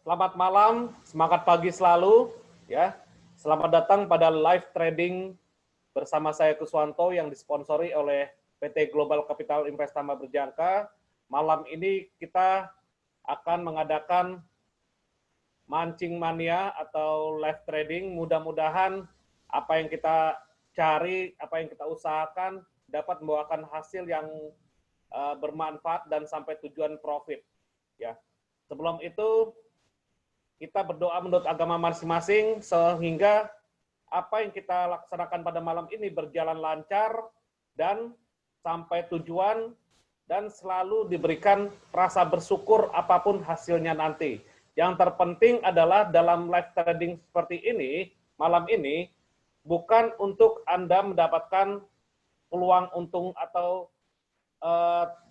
Selamat malam, semangat pagi selalu ya. Selamat datang pada live trading bersama saya Kuswanto yang disponsori oleh PT Global Capital Investama Berjangka. Malam ini kita akan mengadakan mancing mania atau live trading. Mudah-mudahan apa yang kita cari, apa yang kita usahakan dapat membawakan hasil yang bermanfaat dan sampai tujuan profit ya. Sebelum itu kita berdoa menurut agama masing-masing sehingga apa yang kita laksanakan pada malam ini berjalan lancar dan sampai tujuan dan selalu diberikan rasa bersyukur apapun hasilnya nanti. Yang terpenting adalah dalam live trading seperti ini, malam ini, bukan untuk Anda mendapatkan peluang untung atau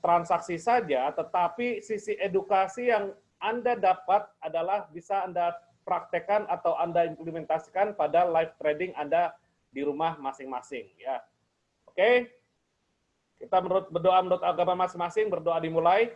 transaksi saja, tetapi sisi edukasi yang Anda dapat adalah bisa Anda praktekkan atau Anda implementasikan pada live trading Anda di rumah masing-masing ya. Oke. Kita berdoa menurut agama masing-masing, berdoa dimulai.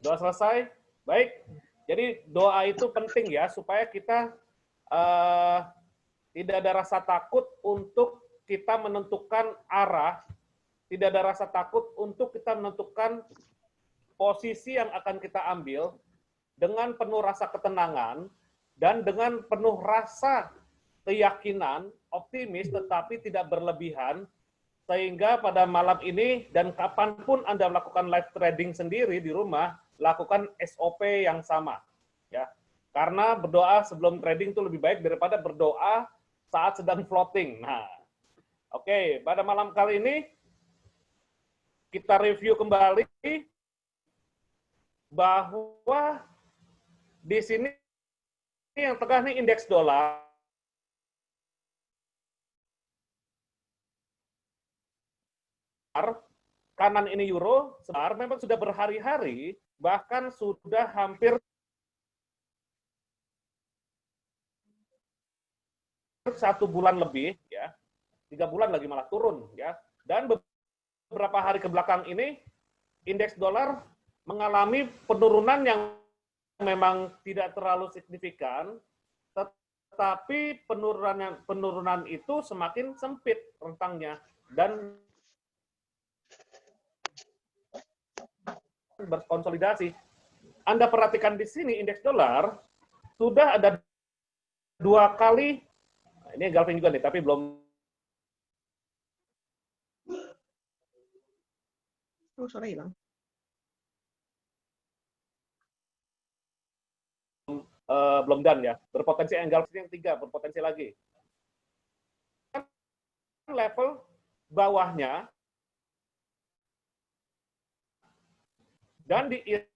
Doa selesai? Baik. Jadi doa itu penting ya supaya kita tidak ada rasa takut untuk kita menentukan arah, tidak ada rasa takut untuk kita menentukan posisi yang akan kita ambil dengan penuh rasa ketenangan dan dengan penuh rasa keyakinan, optimis tetapi tidak berlebihan, sehingga pada malam ini dan kapanpun Anda melakukan live trading sendiri di rumah, lakukan SOP yang sama ya. Karena berdoa sebelum trading itu lebih baik daripada berdoa saat sedang floating. Nah, oke, pada malam kali ini kita review kembali bahwa di sini yang tengah nih indeks dolar, kanan ini euro, memang sudah berhari-hari, bahkan sudah hampir satu bulan lebih, ya, 3 bulan lagi malah turun, ya. Dan beberapa hari ke belakang ini, indeks dolar mengalami penurunan yang memang tidak terlalu signifikan, tetapi penurunan itu semakin sempit rentangnya dan berkonsolidasi. Anda perhatikan di sini indeks dolar sudah ada 2 kali, ini Galvin juga nih, tapi belum. Oh, suara hilang. Belum done ya. Berpotensi Galvin yang 3, berpotensi lagi. Level bawahnya dan diiringi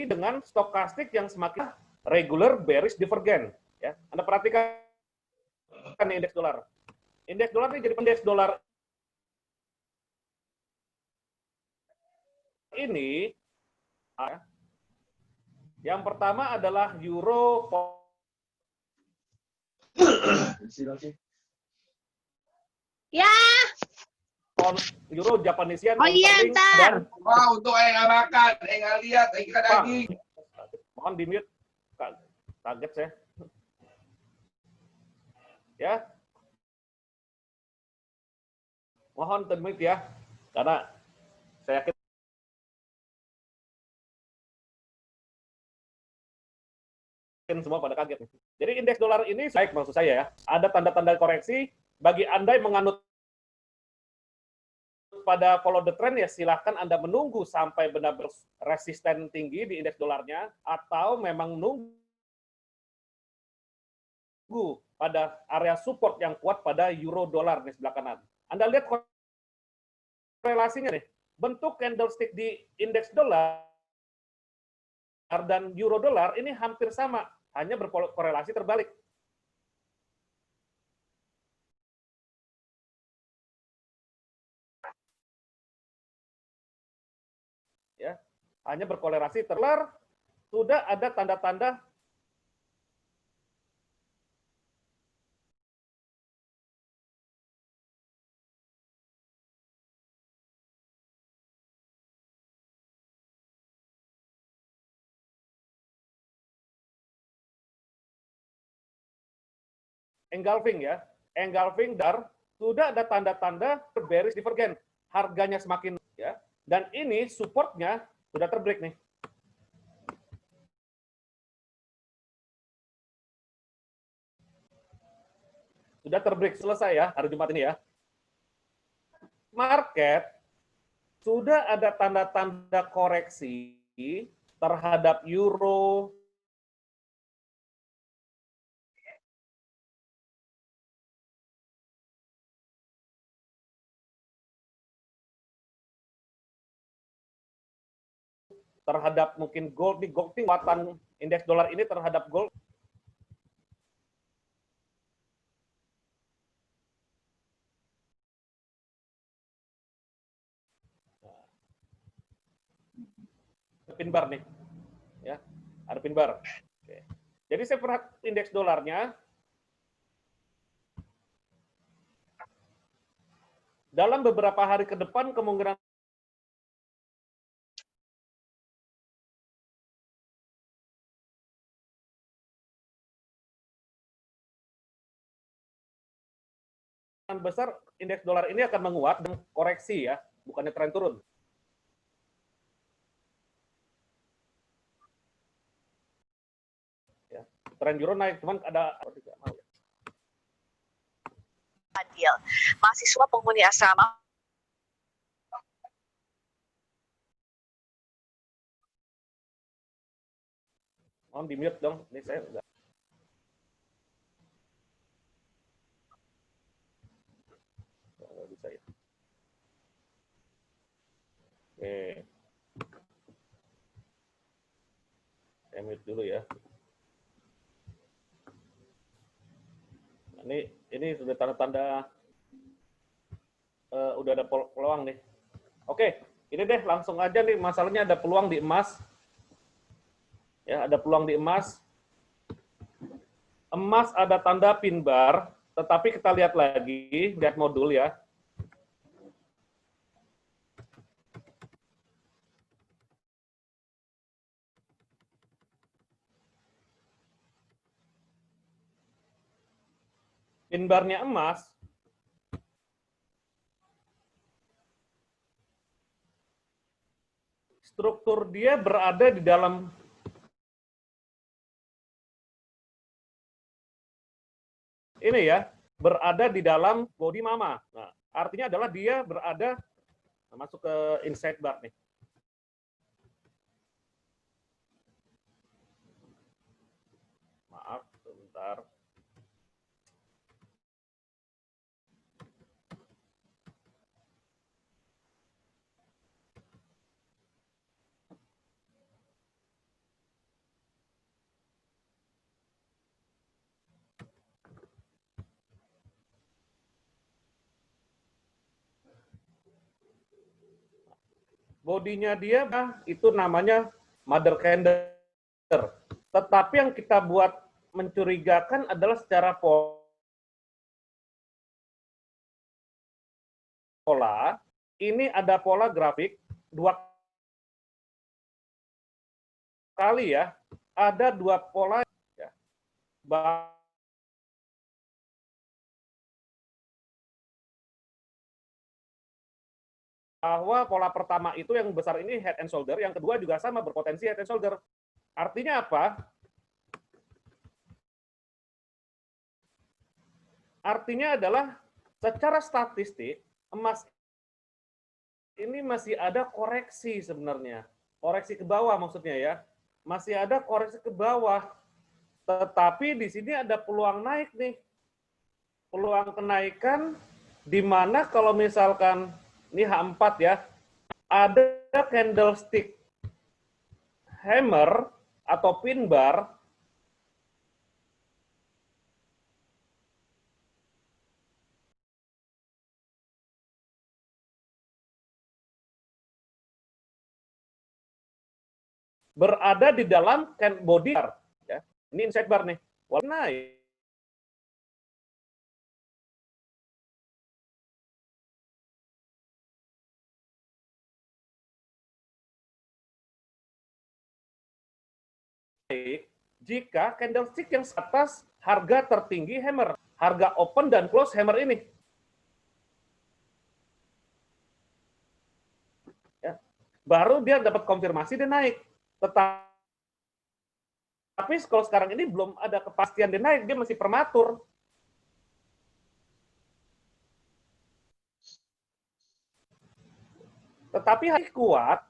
dengan stokastik yang semakin regular bearish divergent ya. Anda perhatikan indeks dolar. Indeks dolar ini jadi indeks dolar ini yang pertama adalah euro ya euro Japanese yen, oh iya ntar wow untuk makan lihat ikan daging mohon di mute, kaget saya ya, mohon di mute ya karena saya yakin semua pada kaget. Jadi indeks dolar ini baik maksud saya ya, ada tanda-tanda koreksi. Bagi Anda yang menganut pada follow the trend ya silahkan Anda menunggu sampai benar-benar resisten tinggi di indeks dolarnya atau memang menunggu pada area support yang kuat pada euro dolar di sebelah kanan. Anda lihat korelasinya nih, bentuk candlestick di indeks dolar dan euro dolar ini hampir sama, hanya berkorelasi terbalik. Ya. hanya berkolerasi terlar, sudah ada tanda-tanda engulfing ya, engulfing dar sudah ada tanda-tanda bearish divergent, harganya semakin ya, dan ini supportnya sudah terbreak nih. Sudah terbreak, selesai ya hari Jumat ini ya. Market sudah ada tanda-tanda koreksi terhadap euro, terhadap mungkin gold nih, kekuatan indeks dolar ini terhadap gold. Pin bar nih, ya, ada pin bar. Oke. Jadi saya perhatikan indeks dolarnya dalam beberapa hari ke depan kemungkinan besar indeks dolar ini akan menguat dan koreksi ya, bukannya tren turun. Ya, tren euro naik, cuman ada Adil, mahasiswa penghuni asrama mohon di mute dong, ini saya enggak. Nggak bisa ya. Oke. Saya mute dulu ya. Ini sudah tanda-tanda udah ada peluang nih. Oke, ini deh langsung aja nih, masalahnya ada peluang di emas. Ya, ada peluang di emas. Emas ada tanda pin bar, tetapi kita lihat lagi, lihat modul ya. Pin barnya emas struktur dia berada di dalam ini ya, berada di dalam body mama. Nah, artinya adalah dia berada masuk ke inside bar nih. Maaf, sebentar. Bodinya dia itu namanya mother candle. Tetapi yang kita buat mencurigakan adalah secara pola, ini ada pola grafik 2 kali ya, ada 2 pola ya. Bahwa pola pertama itu yang besar ini head and shoulder, yang kedua juga sama berpotensi head and shoulder. Artinya apa? Artinya adalah secara statistik emas ini masih ada koreksi sebenarnya. Koreksi ke bawah maksudnya ya. Masih ada koreksi ke bawah. Tetapi di sini ada peluang naik nih. Peluang kenaikan di mana kalau misalkan ini H4 ya, ada candlestick hammer atau pin bar berada di dalam body bar, ya. Ini inside bar nih, warna naik. Jika candlestick yang atas harga tertinggi hammer, harga open dan close hammer ini. Ya. Baru dia dapat konfirmasi dia naik. Tapi kalau sekarang ini belum ada kepastian dia naik, dia masih prematur. Tetapi hari kuat,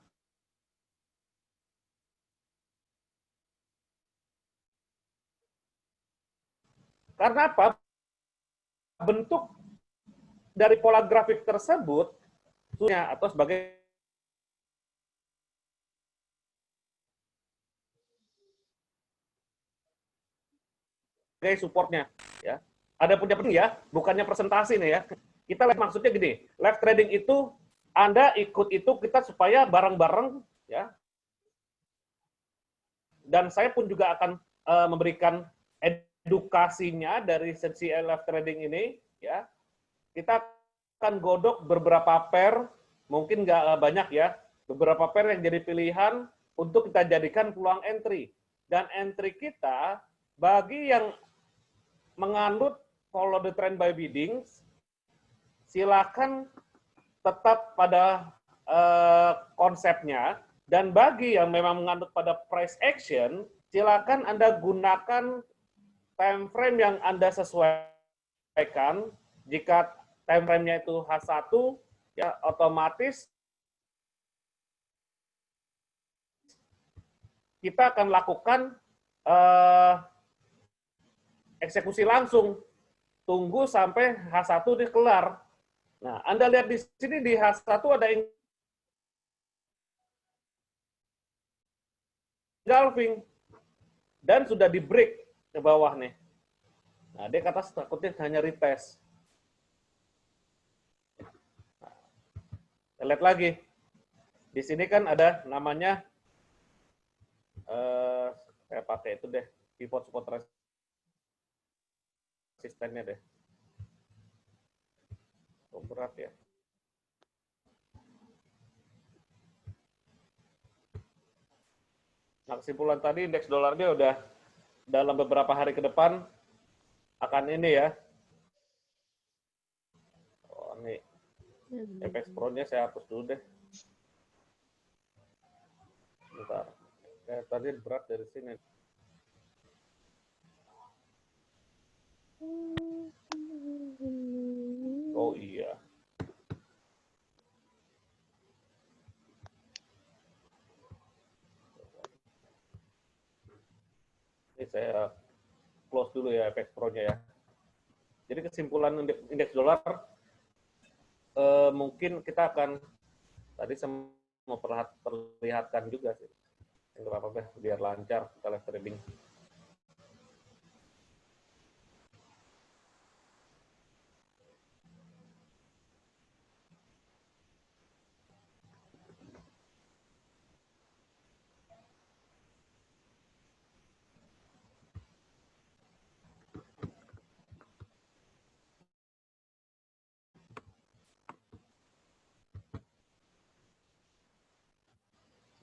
karena apa? Bentuk dari pola grafik tersebut atau sebagai supportnya, ya. Ada punya penting ya, bukannya presentasi nih ya. Kita lihat maksudnya gini, live trading itu Anda ikut itu kita supaya bareng-bareng, ya. Dan saya pun juga akan memberikan edukasinya dari sesi live trading ini, ya. Kita akan godok beberapa pair, mungkin nggak banyak ya, beberapa pair yang jadi pilihan untuk kita jadikan peluang entry. Dan entry kita, bagi yang menganut follow the trend by bidding, silakan tetap pada konsepnya, dan bagi yang memang menganut pada price action, silakan Anda gunakan time frame yang Anda sesuaikan. Jika time frame-nya itu H1, ya otomatis kita akan lakukan eksekusi langsung. Tunggu sampai H1 dikelar. Nah, Anda lihat di sini di H1 ada engulfing dan sudah di break ke bawah nih. Nah, dia kata takutnya hanya retest. Nah, kita lihat lagi. Di sini kan ada namanya saya pakai itu deh, pivot support resistennya deh. Oh, berat ya. Nah, kesimpulan tadi indeks dolarnya udah dalam beberapa hari ke depan akan ini ya. Oh, ini FX Pro-nya saya hapus dulu deh. Bentar. Tadi berat dari sini. Oh iya. Ini saya close dulu ya FX Pro-nya ya. Jadi kesimpulan indeks dolar mungkin kita akan tadi saya mau perlihatkan juga sih. Enggak apa-apa biar lancar kita live trading.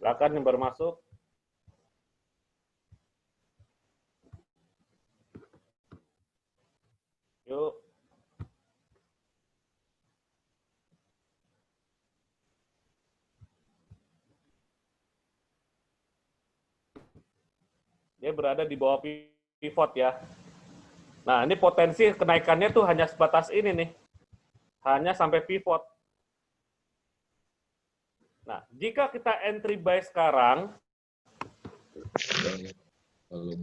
Silakan yang baru masuk. Yuk. Dia berada di bawah pivot ya. Nah, ini potensi kenaikannya tuh hanya sebatas ini nih. Hanya sampai pivot. Nah, jika kita entry buy sekarang, kalau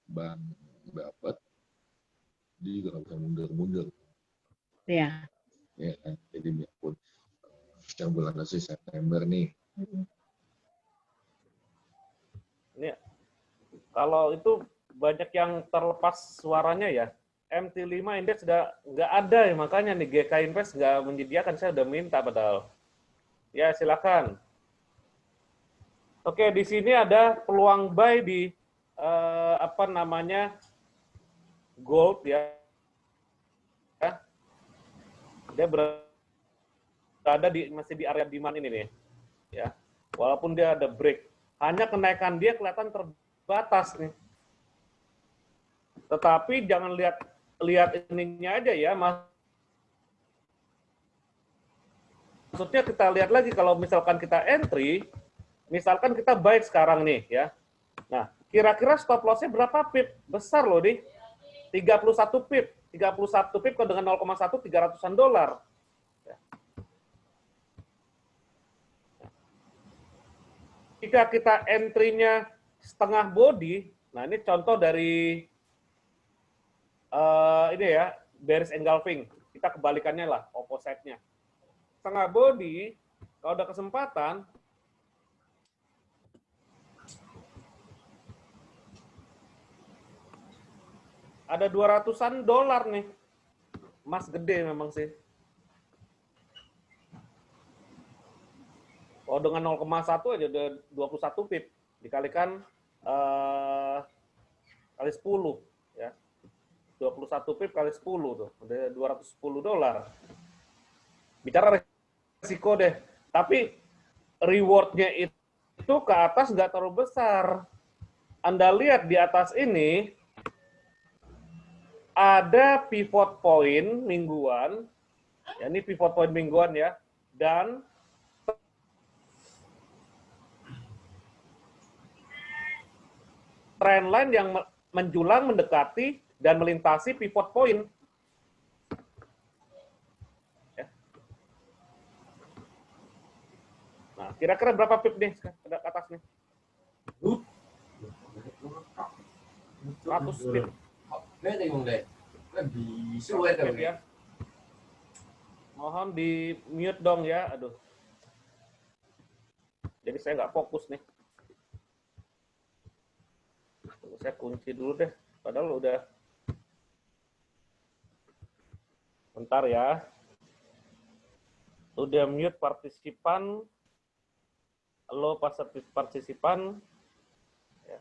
bang dapat, dia juga nggak bisa mundur-mundur. Iya. Ya kan? Jadi biarpun yang bulan September nih. ini kalau itu banyak yang terlepas suaranya ya. MT5 indeks sudah nggak ada ya, makanya nih GK Invest nggak menyediakan, saya udah minta padahal. Ya, silakan. Oke, di sini ada peluang buy di apa namanya gold ya. Dia berada di masih di area demand ini nih, ya. Walaupun dia ada break, hanya kenaikan dia kelihatan terbatas nih. Tetapi jangan lihat ininya aja ya, maksudnya kita lihat lagi kalau misalkan kita entry, misalkan kita buy sekarang nih ya. Nah, kira-kira stop loss-nya berapa pip? Besar loh nih. 31 pip. 31 pip kalau dengan 0,1 $300-an. Ya. Jika kita entry-nya setengah body, nah ini contoh dari ini ya, bearish engulfing. Kita kebalikannya lah, opposite-nya. Setengah body, kalau ada kesempatan, ada $200-an nih. Emas gede memang sih. Kalau dengan 0,1 aja ada 21 pip. Dikalikan kali 10. Ya. 21 pip kali 10 tuh. Udah $210. Bicara resiko deh. Tapi reward-nya itu ke atas nggak terlalu besar. Anda lihat di atas ini, ada pivot point mingguan, ya ini pivot point mingguan ya, dan trendline yang menjulang mendekati dan melintasi pivot point. Ya. Nah, kira-kira berapa pip nih ke atas nih? 100 pip. Ya. Mohon di mute dong ya, aduh. Jadi saya nggak fokus nih. Saya kunci dulu deh, padahal udah. Bentar ya. Udah mute partisipan. Halo partisipan. Ya.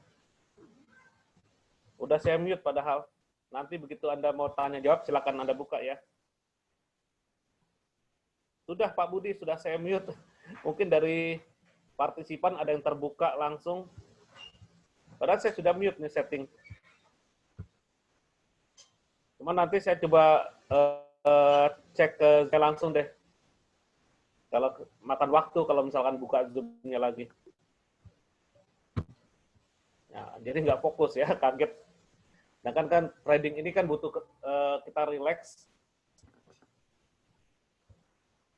Udah saya mute padahal. Nanti begitu Anda mau tanya jawab, silakan Anda buka ya. Sudah Pak Budi, sudah saya mute. Mungkin dari partisipan ada yang terbuka langsung. Padahal saya sudah mute nih setting. Cuma nanti saya coba cek ke saya langsung deh. Kalau makan waktu, kalau misalkan buka Zoom-nya lagi. Nah, jadi nggak fokus ya, kaget. Nah kan trading ini kan butuh kita relax.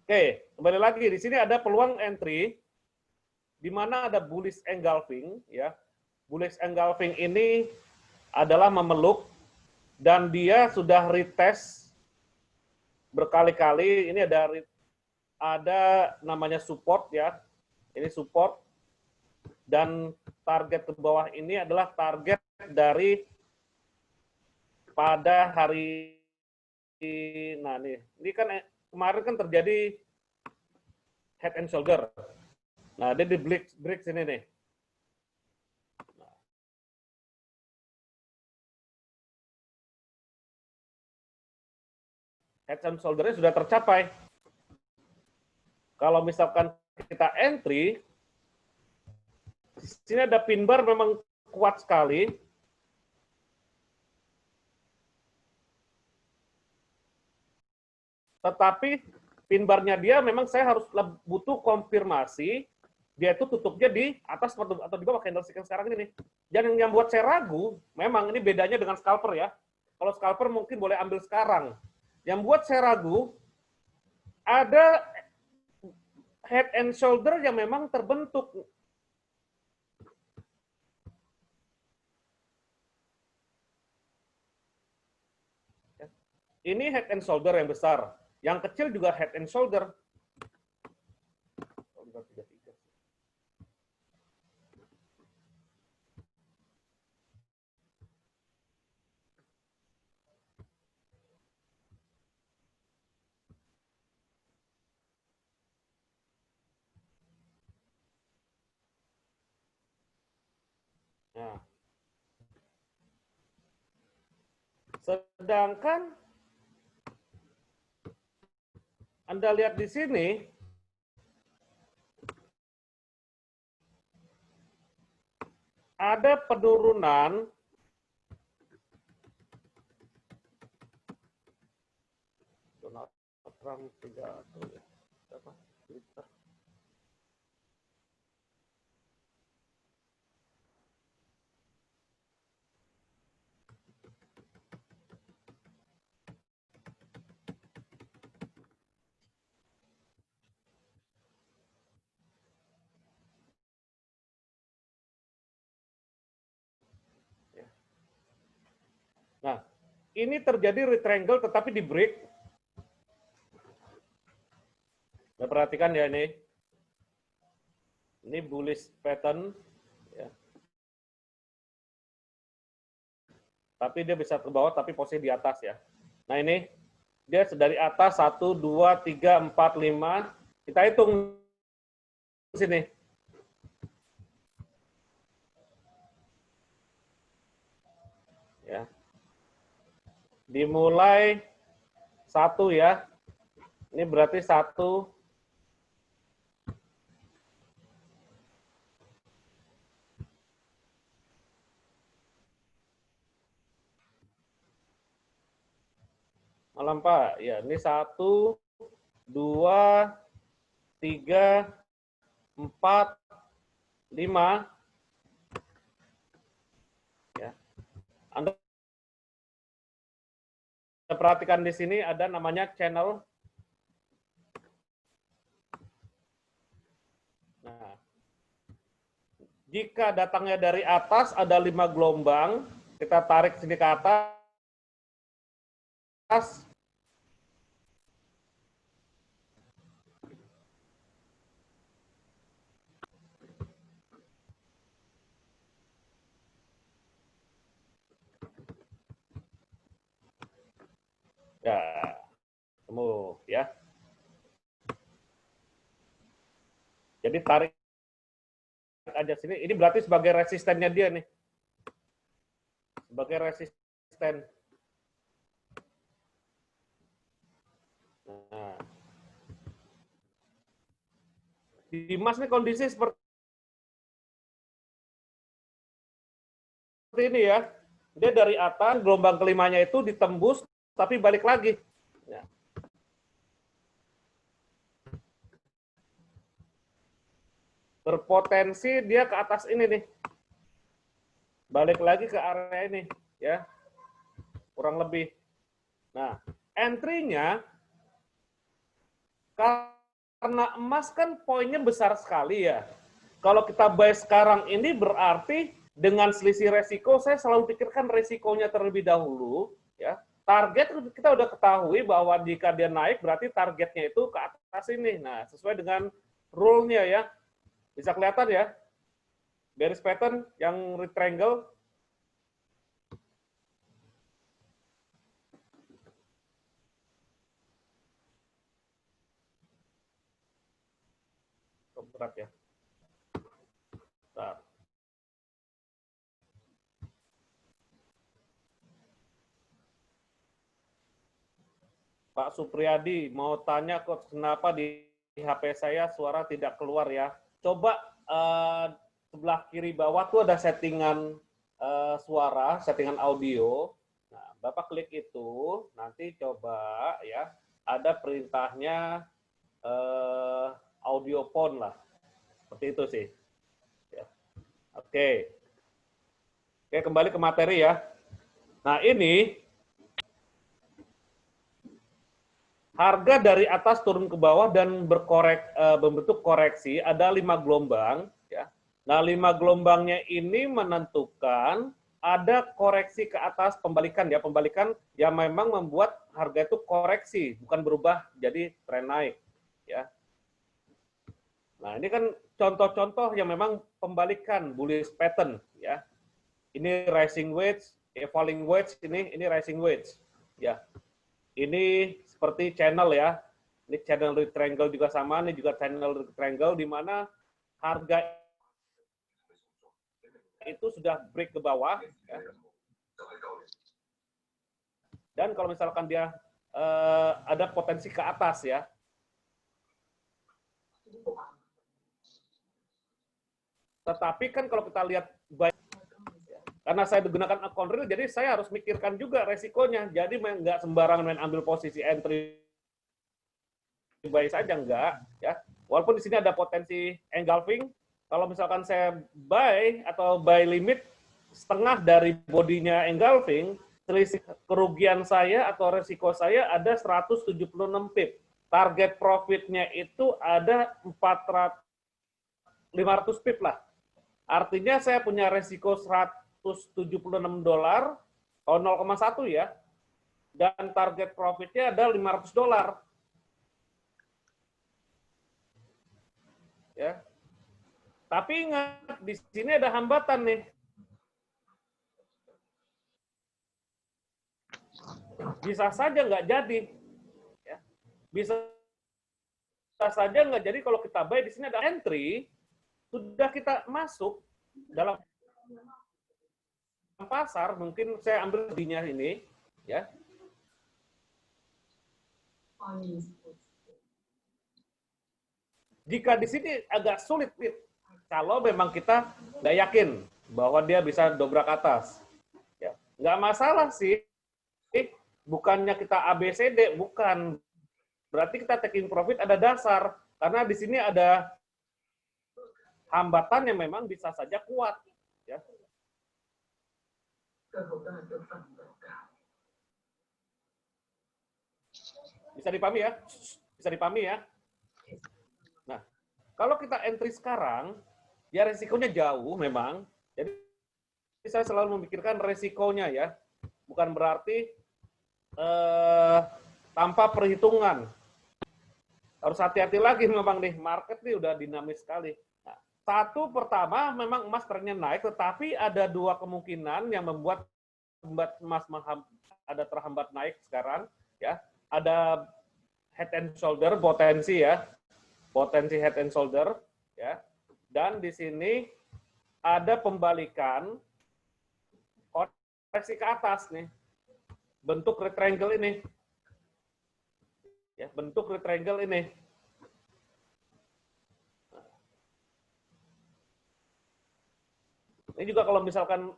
Oke, kembali lagi di sini ada peluang entry di mana ada bullish engulfing ya. Bullish engulfing ini adalah memeluk dan dia sudah retest berkali-kali. Ini ada namanya support ya. Ini support dan target ke bawah ini adalah target dari pada hari, nah nih, ini kan kemarin kan terjadi head and shoulder. Nah, dia di break sini nih. Head and shoulder-nya sudah tercapai. Kalau misalkan kita entry, di sini ada pin bar memang kuat sekali. Tetapi pin barnya dia memang saya harus butuh konfirmasi dia itu tutupnya di atas atau di bawah candlestick yang sekarang ini. Dan yang buat saya ragu, memang ini bedanya dengan scalper ya. Kalau scalper mungkin boleh ambil sekarang. Yang buat saya ragu, ada head and shoulder yang memang terbentuk. Ini head and shoulder yang besar. Yang kecil juga head and shoulder. Nah, sedangkan Anda lihat di sini, ada penurunan Donald Trump pidato ya. Apa? Twitter. Nah, ini terjadi retriangle tetapi di break. Nah, perhatikan ya ini. Ini bullish pattern. Ya. Tapi dia bisa ke bawah, tapi posisi di atas ya. Nah ini, dia dari atas 1, 2, 3, 4, 5. Kita hitung sini. Ya. Dimulai 1 ya. Ini berarti 1. Malam Pak, ya ini 1, 2, 3, 4, 5. Ya. Anda perhatikan di sini ada namanya channel. Nah, jika datangnya dari atas ada 5 gelombang, kita tarik sini ke atas. Ya, temu ya. Jadi tarik aja sini. Ini berarti sebagai resistennya dia nih. Sebagai resisten. Nah. Di emas nih kondisi seperti ini ya. Dia dari atas, gelombang kelimanya itu ditembus, tapi balik lagi. Ya. Berpotensi dia ke atas ini nih. Balik lagi ke area ini. Ya. Kurang lebih. Nah, entry-nya, karena emas kan poinnya besar sekali ya. Kalau kita buy sekarang ini berarti dengan selisih resiko, saya selalu pikirkan resikonya terlebih dahulu. Ya. Target kita udah ketahui bahwa jika dia naik berarti targetnya itu ke atas ini. Nah, sesuai dengan rule-nya ya. Bisa kelihatan ya. Bearish pattern yang rectangle. Berat ya. Bentar. Pak Supriyadi mau tanya kok kenapa di HP saya suara tidak keluar ya. Coba sebelah kiri bawah tuh ada settingan suara, settingan audio. Nah, Bapak klik itu, nanti coba ya, ada perintahnya audio phone lah. Seperti itu sih. Ya. Oke. Oke, kembali ke materi ya. Nah, ini harga dari atas turun ke bawah dan berbentuk koreksi, ada 5 gelombang. Ya. Nah, 5 gelombangnya ini menentukan ada koreksi ke atas, pembalikan ya, pembalikan yang memang membuat harga itu koreksi, bukan berubah jadi tren naik. Ya. Nah, ini kan contoh-contoh yang memang pembalikan bullish pattern. Ya. Ini rising wedge, falling wedge, ini rising wedge. Ya. Ini seperti channel ya. Ini channel rectangle juga sama, ini juga channel rectangle di mana harga itu sudah break ke bawah, ya. Dan kalau misalkan dia ada potensi ke atas ya. Tetapi kan kalau kita lihat, karena saya menggunakan account real, jadi saya harus mikirkan juga resikonya. Jadi nggak sembarangan main ambil posisi entry buy saja, enggak ya. Walaupun di sini ada potensi engulfing, kalau misalkan saya buy atau buy limit setengah dari bodinya engulfing, selisih kerugian saya atau resiko saya ada 176 pip. Target profitnya itu ada 500 pip lah. Artinya saya punya resiko $176 atau 0,1 ya. Dan target profitnya ada $500. Ya. Tapi ingat, di sini ada hambatan nih. Bisa saja nggak jadi. Ya. Bisa saja nggak jadi kalau kita buy. Di sini ada entry, sudah kita masuk dalam pasar, mungkin saya ambil bodinya ini, ya. Jika di sini agak sulit, kalau memang kita nggak yakin bahwa dia bisa dobrak atas, ya nggak masalah sih. Bukannya kita ABCD, bukan. Berarti kita taking profit ada dasar, karena di sini ada hambatan yang memang bisa saja kuat, ya. Bisa dipahami ya? Bisa dipahami ya? Nah, kalau kita entry sekarang, ya resikonya jauh memang. Jadi saya selalu memikirkan resikonya ya. Bukan berarti tanpa perhitungan. Harus hati-hati lagi memang nih, market nih udah dinamis sekali. Nah, satu pertama memang emas trennya naik, tetapi ada dua kemungkinan yang membuat emas ada terhambat naik sekarang ya. Ada head and shoulder potensi ya. Potensi head and shoulder ya. Dan di sini ada pembalikan koreksi ke atas nih. Bentuk rectangle ini. Ya, bentuk rectangle ini. Ini juga kalau misalkan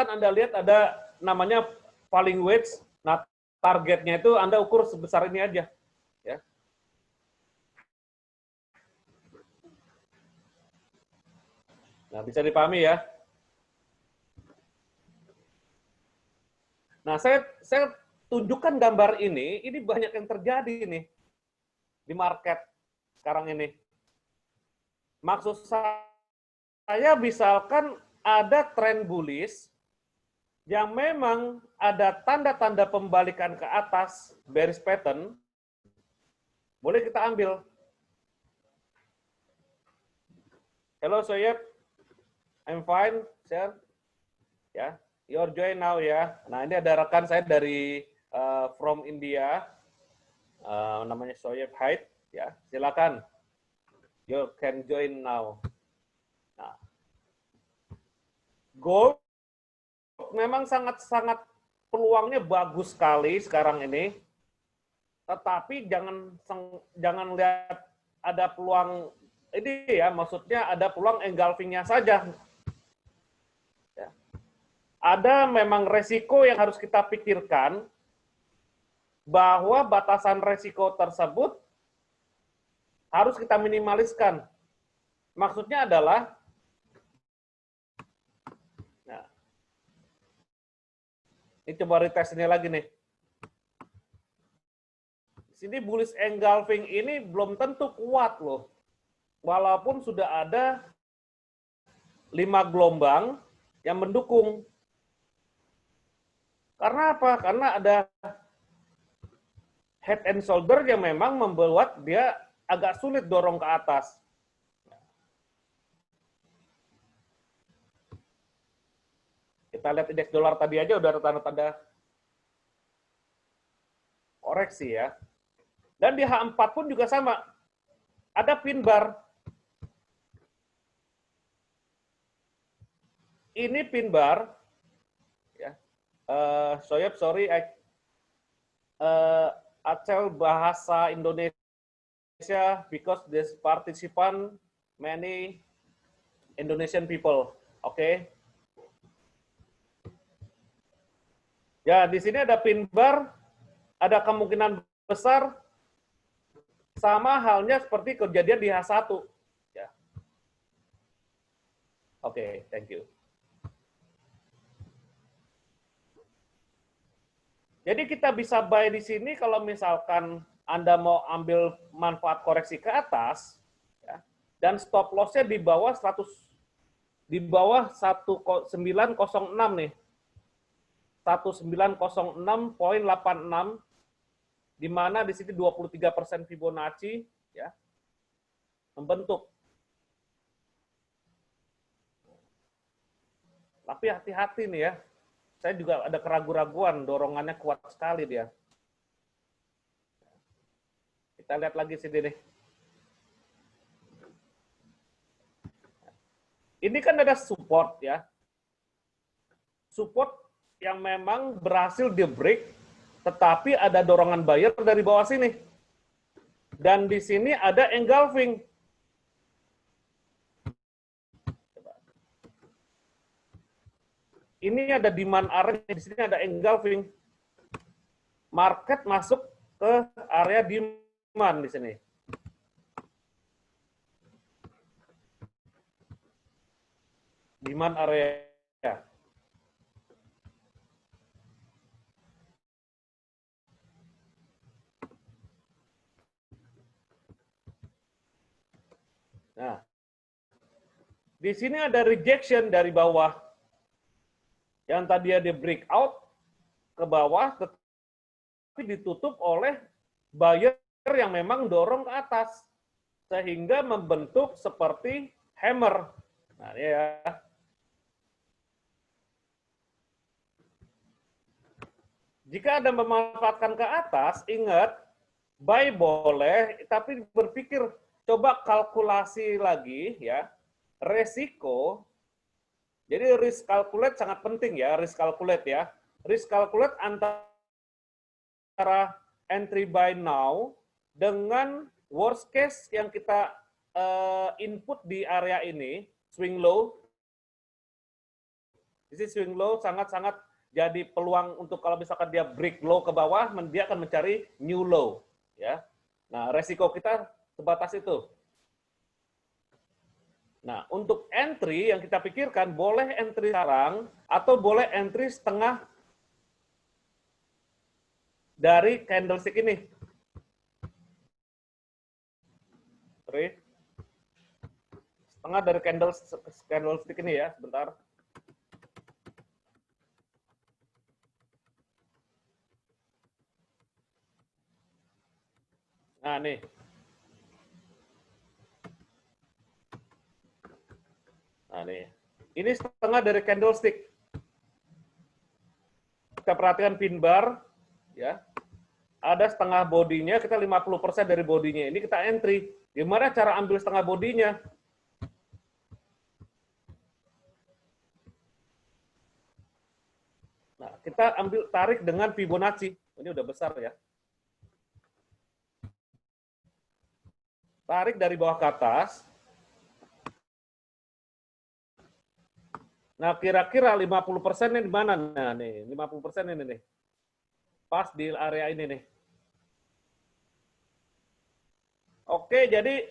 Anda lihat ada namanya falling wedge. Nah, targetnya itu Anda ukur sebesar ini aja, ya. Nah, bisa dipahami ya. Nah, saya tunjukkan gambar ini banyak yang terjadi nih di market sekarang ini. Maksud saya misalkan ada tren bullish yang memang ada tanda-tanda pembalikan ke atas, bearish pattern, boleh kita ambil. Hello Soyeb, I'm fine, sir. Ya, you're join now ya. Nah ini ada rekan saya dari from India, namanya Soyeb Haid, ya. Silakan, you can join now. Nah, gold memang sangat-sangat peluangnya bagus sekali sekarang ini. Tetapi jangan lihat ada peluang ini ya, maksudnya ada peluang engulfing-nya saja. Ya. Ada memang resiko yang harus kita pikirkan bahwa batasan resiko tersebut harus kita minimaliskan. Maksudnya adalah ini coba retest ini lagi nih. Di sini bullish engulfing ini belum tentu kuat loh. Walaupun sudah ada 5 gelombang yang mendukung. Karena apa? Karena ada head and shoulder yang memang membuat dia agak sulit dorong ke atas. Kita lihat indeks dolar tadi aja udah ada tanda-tanda koreksi ya. Dan di H4 pun juga sama. Ada pin bar. ini pin bar, ya. Soyep, sorry, Acel bahasa Indonesia because this participant many Indonesian people, oke? Ya, di sini ada pin bar, ada kemungkinan besar sama halnya seperti kejadian di H1. Ya. Oke, thank you. Jadi kita bisa buy di sini kalau misalkan Anda mau ambil manfaat koreksi ke atas, ya, dan stop loss-nya di bawah 1906 nih. 1906.86, di mana di sini 23% Fibonacci, ya, membentuk. Tapi hati-hati nih ya, saya juga ada keraguan-raguan, dorongannya kuat sekali dia. Kita lihat lagi sini nih. Ini kan ada support ya. Support yang memang berhasil di-break, tetapi ada dorongan buyer dari bawah sini. Dan di sini ada engulfing. Ini ada demand area, di sini ada engulfing. Market masuk ke area demand di sini. Demand area. Nah, di sini ada rejection dari bawah. Yang tadi ada breakout ke bawah, tapi ditutup oleh buyer yang memang dorong ke atas. Sehingga membentuk seperti hammer. Nah, ya. Jika Anda memanfaatkan ke atas, ingat, buy boleh, tapi berpikir, coba kalkulasi lagi ya, resiko. Jadi risk calculate sangat penting ya, risk calculate ya. Risk calculate antara entry buy now dengan worst case yang kita input di area ini, swing low. Di sini swing low sangat-sangat jadi peluang untuk kalau misalkan dia break low ke bawah, dia akan mencari new low ya. Nah, resiko kita sebatas itu. Nah, untuk entry yang kita pikirkan, boleh entry sekarang atau boleh entry setengah dari candlestick ini. Sorry. Setengah dari candlestick ini ya, sebentar. Nah, nih. Nah, nih. Ini setengah dari candlestick. Kita perhatikan pin bar, ya. Ada setengah bodinya, kita 50% dari bodinya. Ini kita entry. Gimana cara ambil setengah bodinya? Nah, kita ambil tarik dengan Fibonacci. Ini udah besar ya. Tarik dari bawah ke atas. Nah, kira-kira 50%-nya di mana? Nah, nih, 50% ini nih. Pas di area ini nih. Oke, jadi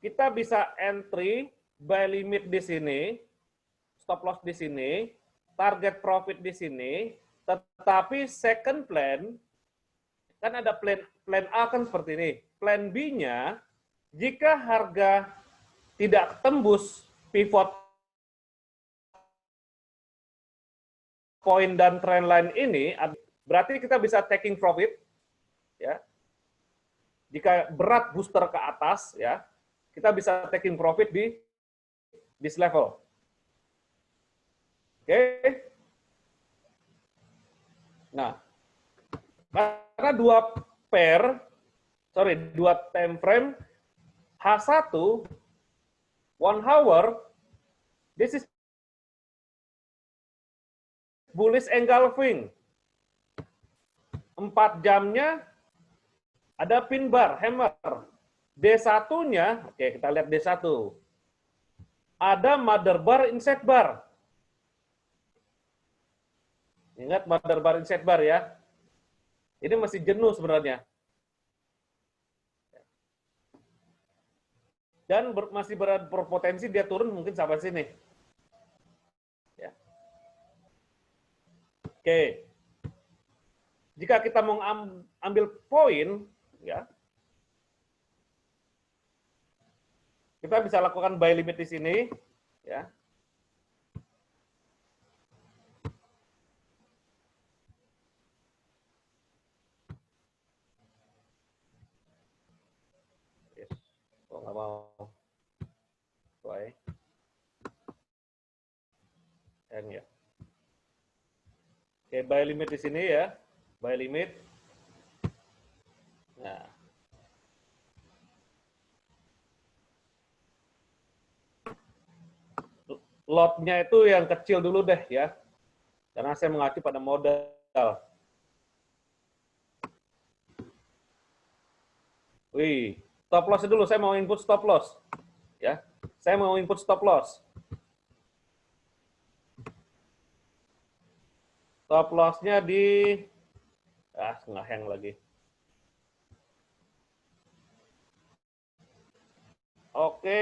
kita bisa entry, buy limit di sini, stop loss di sini, target profit di sini, tetapi second plan, kan ada plan A kan seperti ini. Plan B-nya, jika harga tidak tembus pivot point dan trendline ini, berarti kita bisa taking profit, ya. Jika berat booster ke atas, ya, kita bisa taking profit di this level. Oke. Nah, karena dua time frame, H1, 1 hour, this is bullish engulfing. 4 jamnya ada pin bar, hammer. D1-nya, oke kita lihat D1. Ada mother bar, inside bar. Ingat mother bar, inside bar ya. Ini masih jenuh sebenarnya. Dan masih berpotensi dia turun mungkin sampai sini. Ya. Oke. Jika kita mau ambil poin, ya, kita bisa lakukan buy limit di sini, ya. Yes. Oh, nggak mau. Buy. Ya. Oke, buy limit di sini ya. Buy limit. Nah. Lotnya itu yang kecil dulu deh ya. Karena saya mengacu pada modal. Wih, stop loss dulu. Saya mau input stop loss. Ya. Saya mau input stop loss. Stop loss-nya di ngehang lagi. Oke.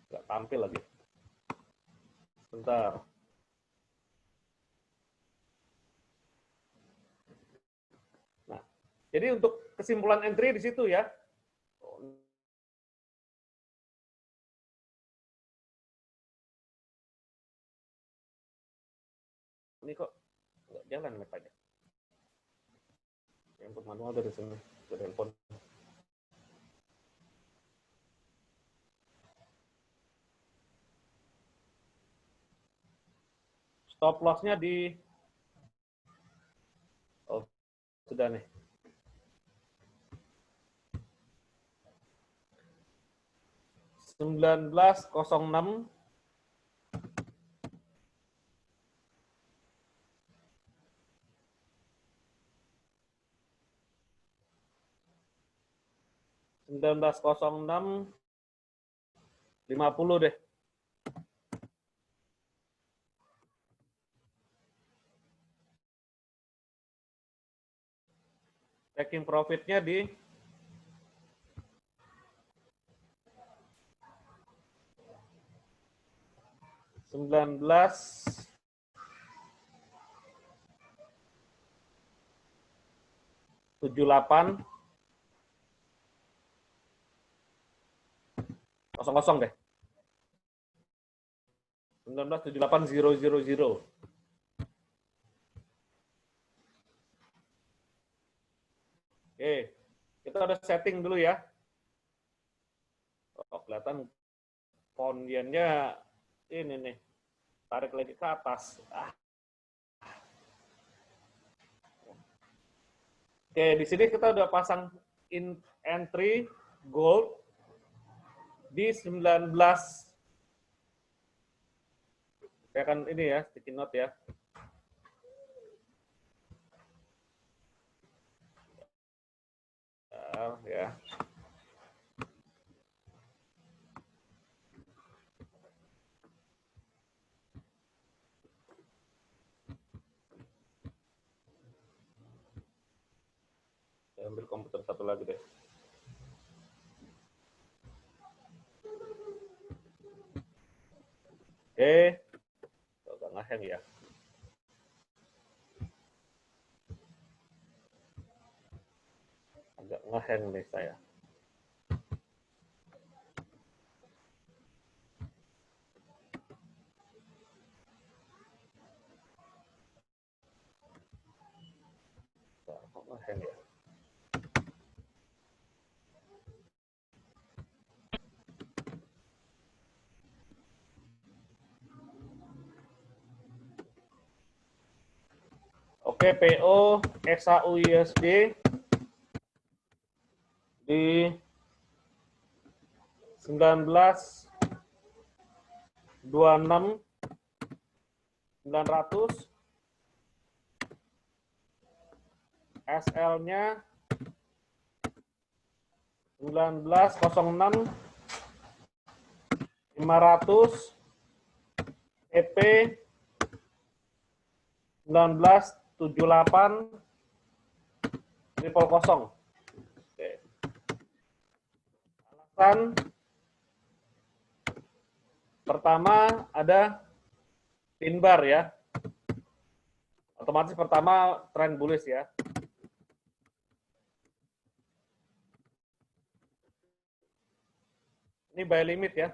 Nggak tampil lagi. Bentar. Nah, jadi untuk kesimpulan entry di situ ya. Ini kok nggak jalan mapanya. Input manual dari sini ke handphone. Stop loss-nya di sudah nih. (19.06) (19.06) 50 deh. Taking profit-nya di 19.78 00 deh. 19.78.000. Oke, kita udah setting dulu ya. Oh, kelihatan pound yen-nya ini nih, tarik lagi ke atas. Oke, di sini kita udah pasang entry gold di 19. Saya akan ini ya, sticky note ya. Ya. Saya ambil komputer satu lagi deh. Oke, agak ngehang ya. Agak ngehang nih saya. Kok ngehang ya? Oke, PO XAUUSD di 19 26.900. SL-nya 19.06. 500. EP 19.78. 000. Oke. Alasan pertama ada pin bar ya. Otomatis pertama tren bullish ya. Ini buy limit ya.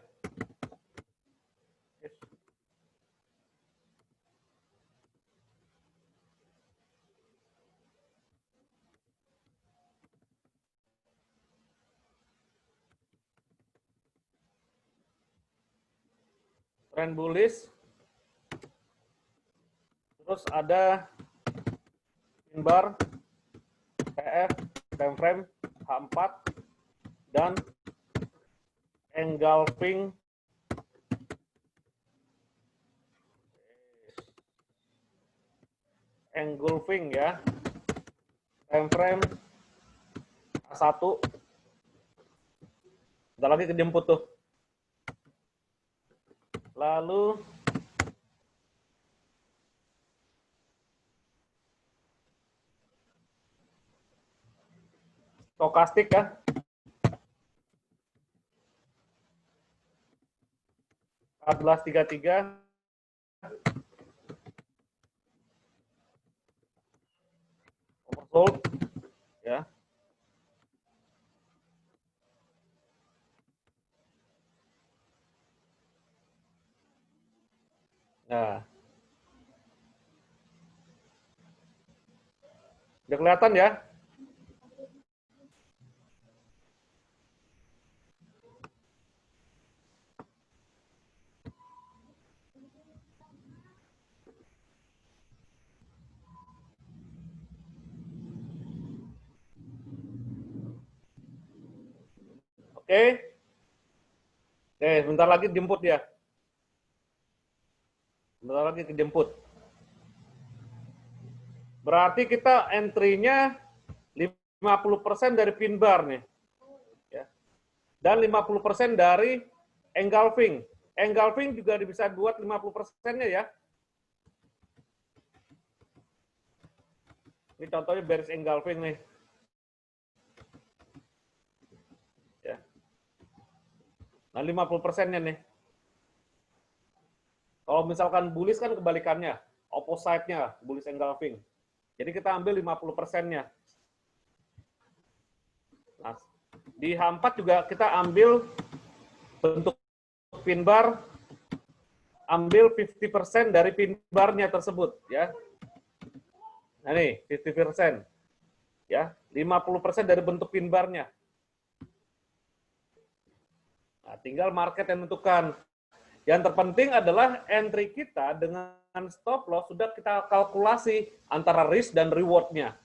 Tren bullish. Terus ada pin bar, PF, time frame, H4, dan engulfing ya, time frame A1. Bentar lagi kejemput tuh. Lalu stokastik ya. (14.33) oversold ya. Nah, udah kelihatan ya. Oke. Oke, bentar lagi jemput ya. Bentar lagi kejemput. Berarti kita entry-nya 50% dari pin bar nih. Ya. Dan 50% dari engulfing. Engulfing juga bisa buat 50%-nya ya. Ini contohnya bearish engulfing nih. Ya. Nah, 50%-nya nih. Kalau misalkan bullish kan kebalikannya, opposite-nya bullish engulfing. Jadi kita ambil 50%-nya. Nah, di H4 juga kita ambil bentuk pin bar, ambil 50% dari pin barnya tersebut ya. Nah, nih 50%. Ya, 50% dari bentuk pin barnya. Nah, tinggal market yang menentukan. Yang terpenting adalah entry kita dengan stop loss sudah kita kalkulasi antara risk dan reward-nya.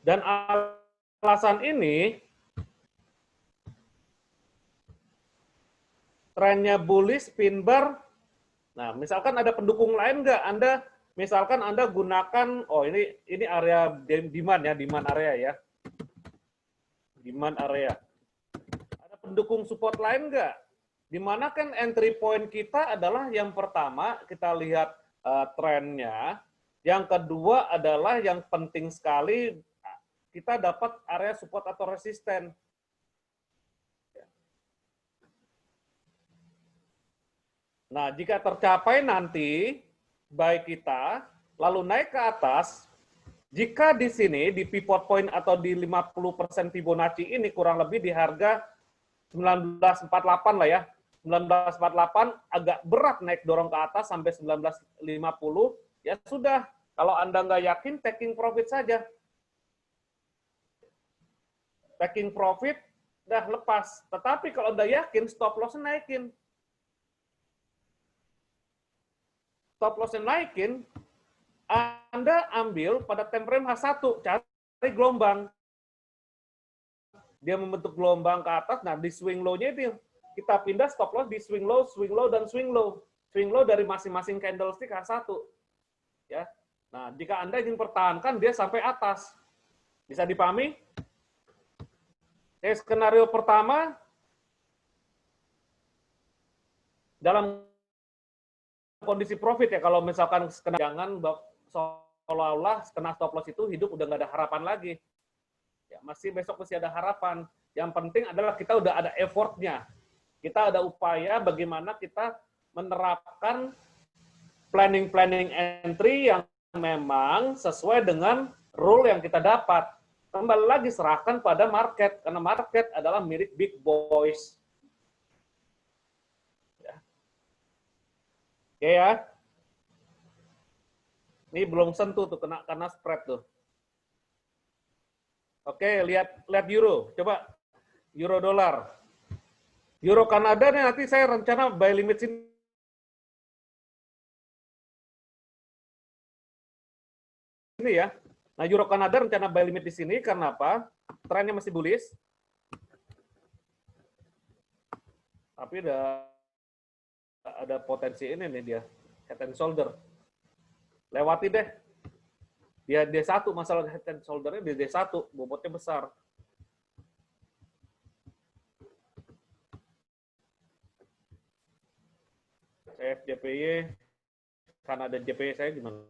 Dan alasan ini, trennya bullish, pin bar. Nah, misalkan ada pendukung lain nggak? Misalkan Anda gunakan, oh ini area demand ya, demand area ya. Demand area. Pendukung support lain enggak? Dimana kan entry point kita adalah yang pertama kita lihat trennya, yang kedua adalah yang penting sekali kita dapat area support atau resisten. Nah, jika tercapai nanti baik kita lalu naik ke atas, jika di sini di pivot point atau di 50% Fibonacci ini kurang lebih di harga 1948 lah ya. 1948 agak berat naik dorong ke atas sampai 1950. Ya sudah, kalau Anda nggak yakin, taking profit saja. Taking profit, udah lepas. Tetapi kalau Anda yakin, stop loss naikin. Stop loss naikin, Anda ambil pada time frame H1, cari gelombang. Dia membentuk gelombang ke atas, nah di swing low-nya itu kita pindah stop loss di swing low, dan swing low. Swing low dari masing-masing candlestick H1. Ya. Nah, jika Anda ingin pertahankan dia sampai atas. Bisa dipahami? Skenario pertama, dalam kondisi profit ya, kalau misalkan jangan seolah-olah kena stop loss itu hidup udah nggak ada harapan lagi. Ya, besok masih ada harapan. Yang penting adalah kita udah ada effortnya. Kita ada upaya bagaimana kita menerapkan planning entry yang memang sesuai dengan rule yang kita dapat. Kembali lagi serahkan pada market, karena market adalah milik big boys. Ya. Oke ya. Ini belum sentuh tuh karena spread tuh. Oke, lihat euro. Coba euro dolar. Euro Kanada nih nanti saya rencana buy limit sini. Ini ya. Nah, euro Kanada rencana buy limit di sini karena apa? Trennya masih bullish. Tapi ada potensi ini nih dia. Head and shoulder. Lewati deh. Dia D1, masalah head and shoulder-nya di D1, bobotnya besar. CFJPY, Kanada JPY saya gimana?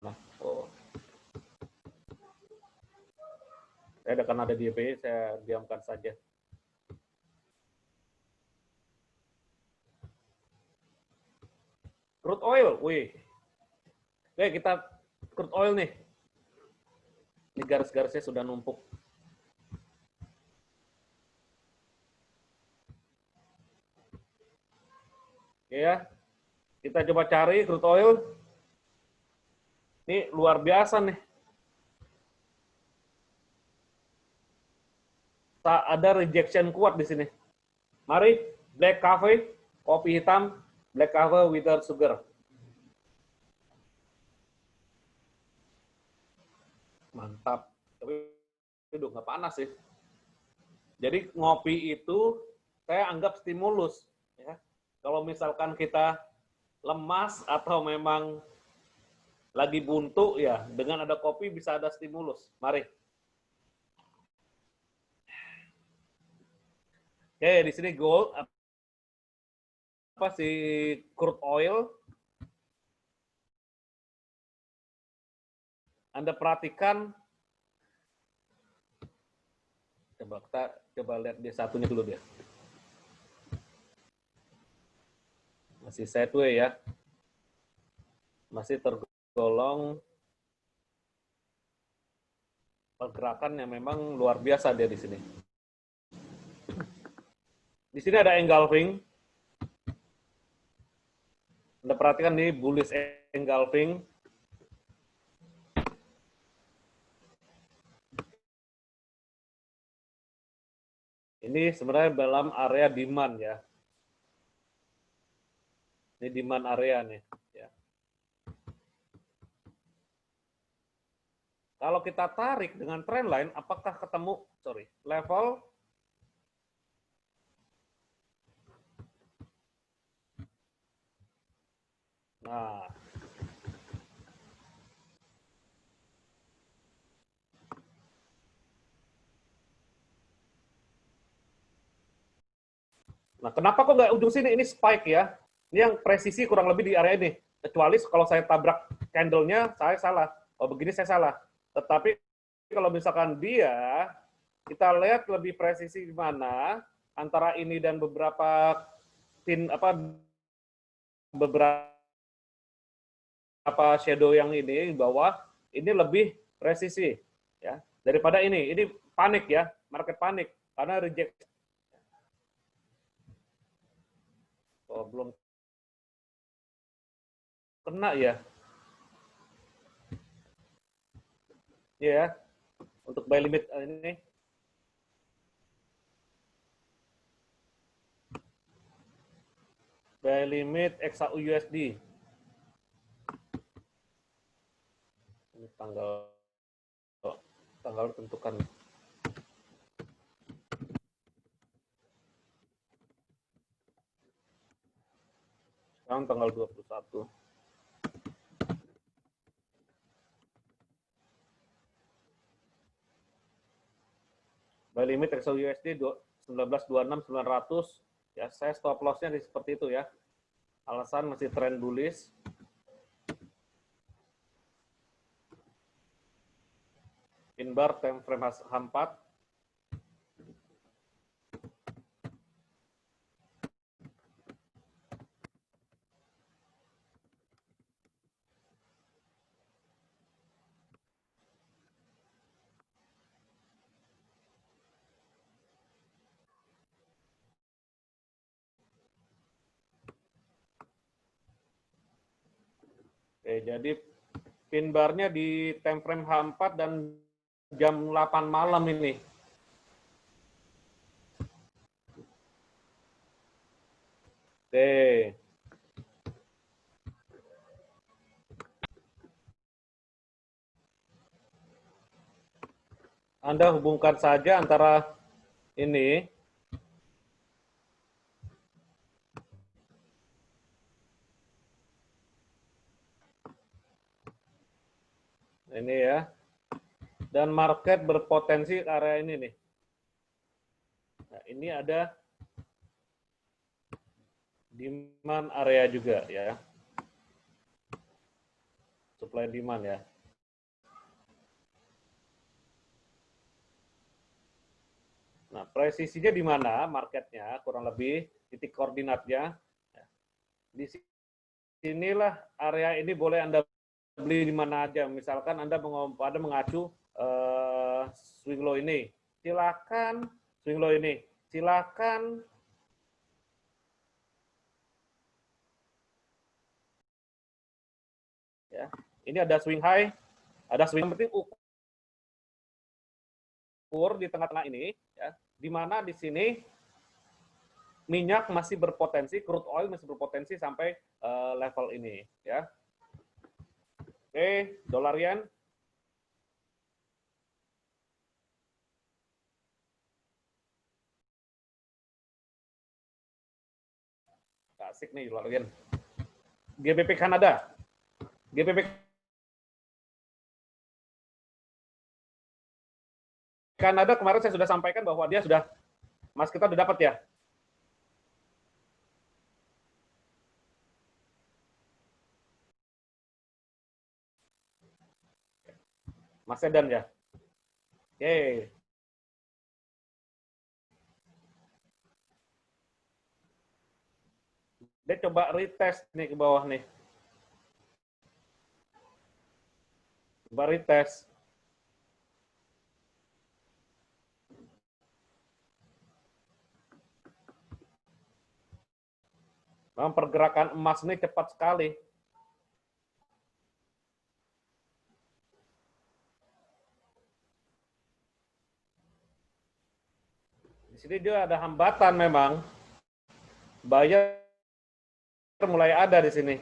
Nah, oh. Saya ada Kanada JPY, saya diamkan saja. Crude oil, wih. Oke, kita crude oil nih. Ini garis-garisnya sudah numpuk. Oke ya, kita coba cari crude oil. Ini luar biasa nih. Ada rejection kuat di sini. Mari, black coffee, kopi hitam, black coffee without sugar. Mantap. Tapi itu nggak panas sih. Jadi ngopi itu saya anggap stimulus. Ya. Kalau misalkan kita lemas atau memang lagi buntu, ya dengan ada kopi bisa ada stimulus. Mari. Oke, di sini gold. Apa sih crude oil? Anda perhatikan, coba lihat dia satunya dulu dia. Masih sideways ya. Masih tergolong pergerakan yang memang luar biasa dia di sini. Di sini ada engulfing. Anda perhatikan nih bullish engulfing. Ini sebenarnya dalam area demand ya. Ini demand area nih. Ya. Kalau kita tarik dengan trendline, apakah ketemu level Nah, kenapa kok nggak ujung sini? Ini spike ya. Ini yang presisi kurang lebih di area ini. Kecuali kalau saya tabrak candle-nya, saya salah. Oh, begini saya salah. Tetapi kalau misalkan dia, kita lihat lebih presisi di mana antara ini dan beberapa shadow yang ini bawah, ini lebih presisi ya daripada ini. Ini panik ya, market panik karena reject. Oh, belum kena ya. Ya, untuk buy limit ini. Buy limit XAUUSD. Ini tanggal tentukan. Sekarang tanggal 21. Buy limit Exo USD 1926.900. Ya, saya stop loss-nya seperti itu ya. Alasan masih tren bullish. Pin bar time frame H4. Oke, jadi pin barnya di time frame H4 dan jam 8 malam ini. Oke. Anda hubungkan saja antara ini ya, dan market berpotensi ke area ini nih. Nah, ini ada demand area juga ya, supply demand ya. Nah, presisinya di mana marketnya, kurang lebih titik koordinatnya. Di sinilah area ini boleh Anda beli di mana aja. Misalkan Anda mengacu swing low ini, silakan swing low ini, silakan ya. Ini ada swing high, ada swing, penting ukur di tengah-tengah ini ya, di mana di sini minyak masih berpotensi, crude oil masih berpotensi sampai level ini ya. Oke, dolar yen. Asik nih dolar yen. GBP Kanada. GBP Kanada kemarin saya sudah sampaikan bahwa dia sudah, Mas kita udah dapat ya. Mas Sedan ya. Oke. Dia coba retest nih ke bawah nih. Coba retest. Memang pergerakan emas ini cepat sekali. Di sini dia ada hambatan memang. Buyer mulai ada di sini.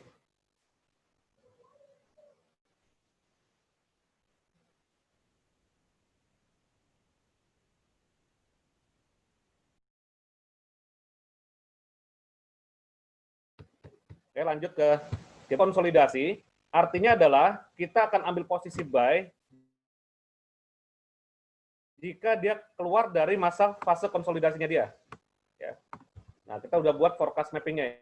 Oke, lanjut ke konsolidasi. Artinya adalah kita akan ambil posisi buy jika dia keluar dari fase konsolidasinya dia. Ya. Nah, kita udah buat forecast mapping-nya.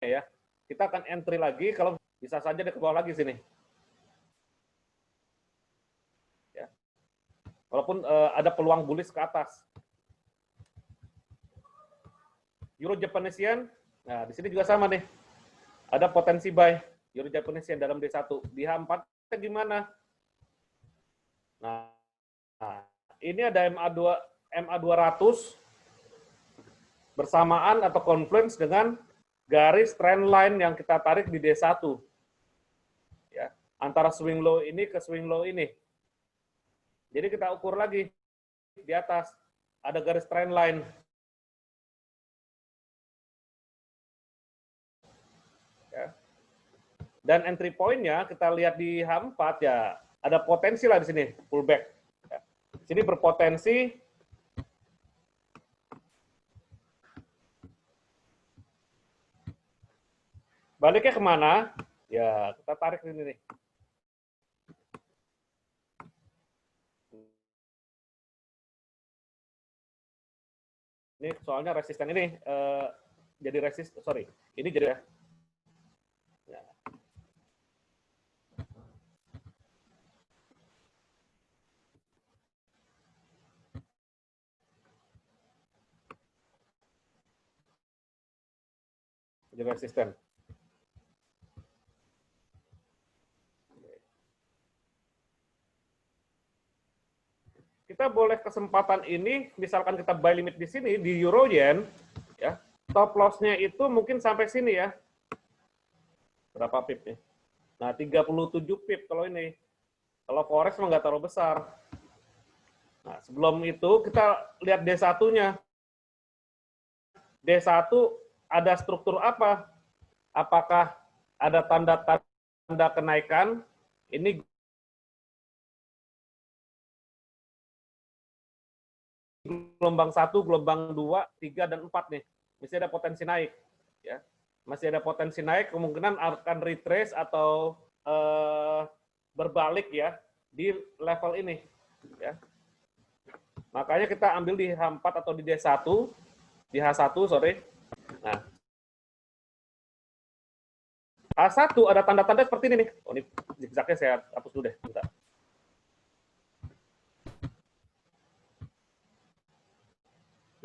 Ya. Kita akan entry lagi, kalau bisa saja dia ke bawah lagi sini. Ya. Walaupun ada peluang bullish ke atas. Euro Japanese Yen, nah di sini juga sama nih. Ada potensi buy Euro Japanese Yen dalam D1. Di H4 gimana? Nah, ini ada MA200 bersamaan atau confluence dengan garis trend line yang kita tarik di D1. Ya, antara swing low ini ke swing low ini. Jadi kita ukur lagi di atas ada garis trend line. Ya. Dan entry point-nya kita lihat di H4 ya, ada potensi lah di sini pullback. Ya. Sini berpotensi baliknya kemana? Ya, kita tarik ini nih. Ini soalnya resisten ini jadi sorry, ini jadi ya. Jadi resisten. Kita boleh kesempatan ini, misalkan kita buy limit di sini, di euro yen, ya, stop loss-nya itu mungkin sampai sini ya. Berapa pip nih? Nah, 37 pip kalau ini. Kalau forex mah nggak terlalu besar. Nah, sebelum itu kita lihat D1-nya. D1 ada struktur apa? Apakah ada tanda-tanda kenaikan? Ini gelombang 1, gelombang 2, 3, dan 4 nih. Masih ada potensi naik. Ya. Masih ada potensi naik, kemungkinan akan retrace atau berbalik ya di level ini. Ya. Makanya kita ambil di H4 atau di D1, di H1, sorry. Nah, H1 ada tanda-tanda seperti ini nih. Oh, ini zigzagnya saya hapus dulu deh. Bentar.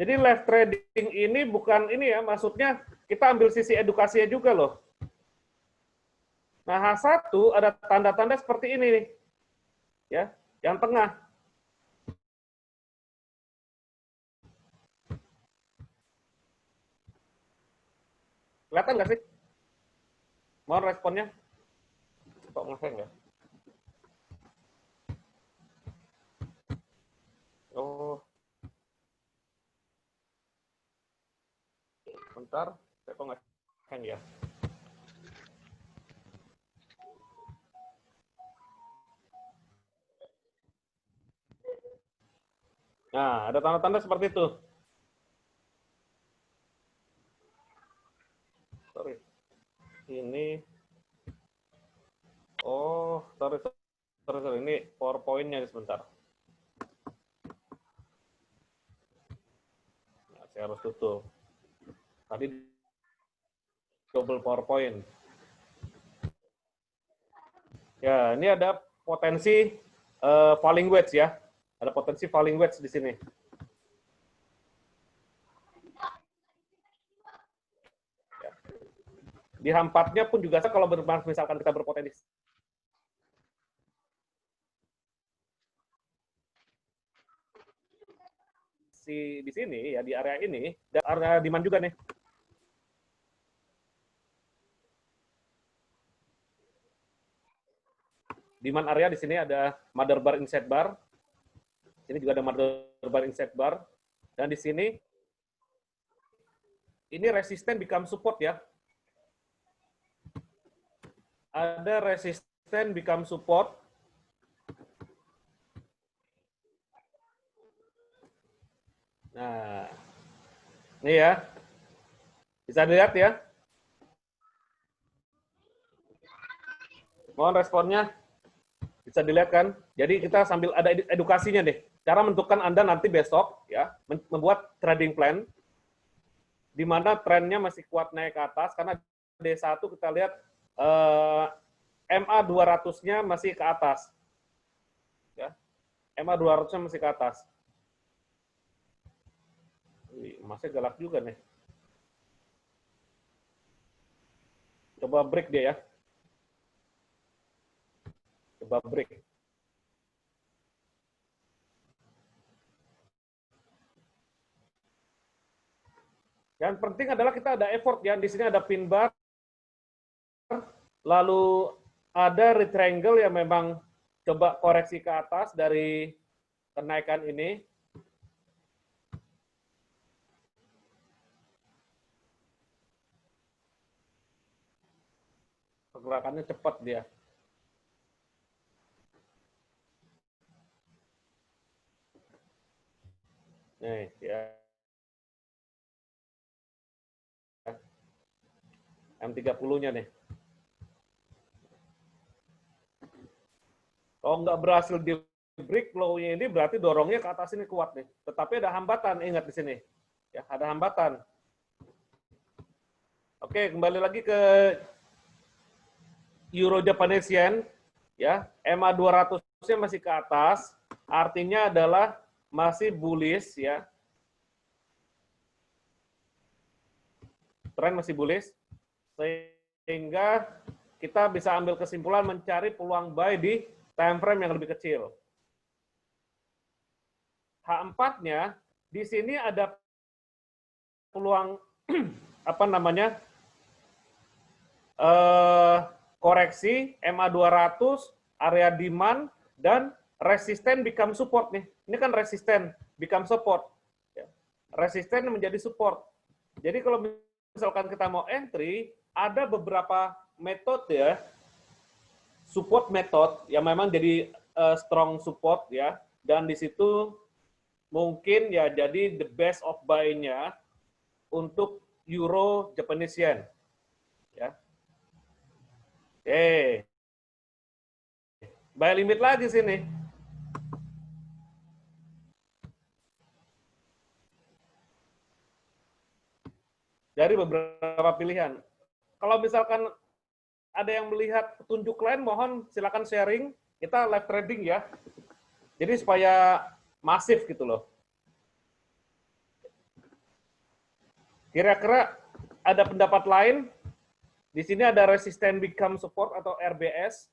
Jadi live trading ini bukan ini ya, maksudnya kita ambil sisi edukasinya juga loh. Nah, H1 ada tanda-tanda seperti ini nih. Ya, yang tengah. Kelihatan nggak sih? Mohon responnya. Kok nge-hang ya? Oh. Bentar, saya kok nge-hang ya? Nah, ada tanda-tanda seperti itu. Sorry. Ini. Oh, sorry. Ini PowerPoint-nya sebentar. Nah, saya harus tutup. Tadi double PowerPoint. Ya, ini ada potensi falling wedge ya. Ada potensi falling wedge di sini. Ya. Di H4-nya pun juga kalau misalkan kita berpotensi di sini ya, di area ini, dan area demand juga nih. Demand area di sini ada mother bar, inside bar. Sini juga ada mother bar, inside bar. Dan di sini ini resisten become support ya. Ada resisten become support. Nah, ini ya. Bisa dilihat ya. Mohon responnya. Bisa dilihat kan? Jadi kita sambil ada edukasinya deh. Cara menentukan Anda nanti besok ya, membuat trading plan di mana trennya masih kuat naik ke atas karena D1 kita lihat MA 200-nya masih ke atas. Ya. MA 200-nya masih ke atas. Masih galak juga nih. Coba break dia ya. Coba break. Yang penting adalah kita ada effort ya. Di sini ada pin bar, lalu ada retriangle yang memang coba koreksi ke atas dari kenaikan ini. Pergerakannya cepat dia. Nih, ya. M30-nya nih. Kalau nggak berhasil di break low-nya ini berarti dorongnya ke atas ini kuat nih. Tetapi ada hambatan, ingat di sini. Ya, ada hambatan. Oke, kembali lagi ke Euro Japanese Yen. Ya, EMA 200-nya masih ke atas, artinya adalah masih bullish ya. Tren masih bullish. Sehingga kita bisa ambil kesimpulan mencari peluang buy di time frame yang lebih kecil. H4-nya di sini ada peluang apa namanya? Koreksi MA 200, area demand dan resisten become support nih. Ini kan resisten become support. Ya. Resisten menjadi support. Jadi kalau misalkan kita mau entry, ada beberapa metode ya, support method yang memang jadi strong support ya, dan di situ mungkin ya jadi the best of buy-nya untuk Euro Japanese Yen. Ya. Oke. Buy limit lagi sini. Dari beberapa pilihan. Kalau misalkan ada yang melihat petunjuk lain, mohon silakan sharing. Kita live trading ya. Jadi supaya masif gitu loh. Kira-kira ada pendapat lain? Di sini ada resisten become support atau RBS.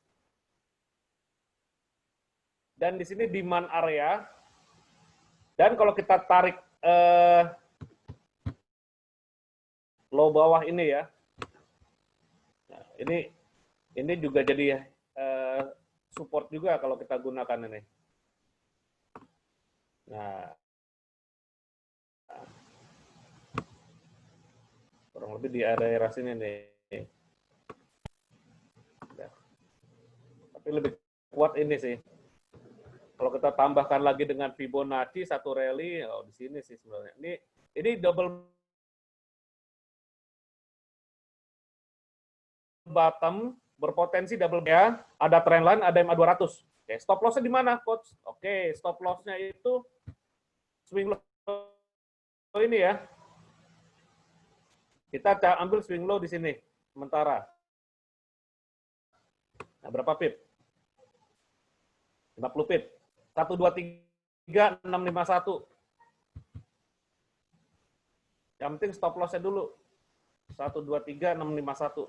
Dan di sini demand area. Dan kalau kita tarik low bawah ini ya. Nah, ini juga jadi support juga kalau kita gunakan ini. Nah, kurang lebih di area sini nih. Nah, tapi lebih kuat ini sih. Kalau kita tambahkan lagi dengan Fibonacci satu rally, oh di sini sih sebenarnya. Ini double bottom, berpotensi double ya. Ada trend line, ada MA 200. Oke, stop loss-nya di mana, coach? Oke, stop loss-nya itu swing low ini ya. Kita ambil swing low di sini sementara. Nah, berapa pip? 50 pip. 1 2 3 6 5 1. Yang penting stop loss-nya dulu. 1 2 3 6 5 1.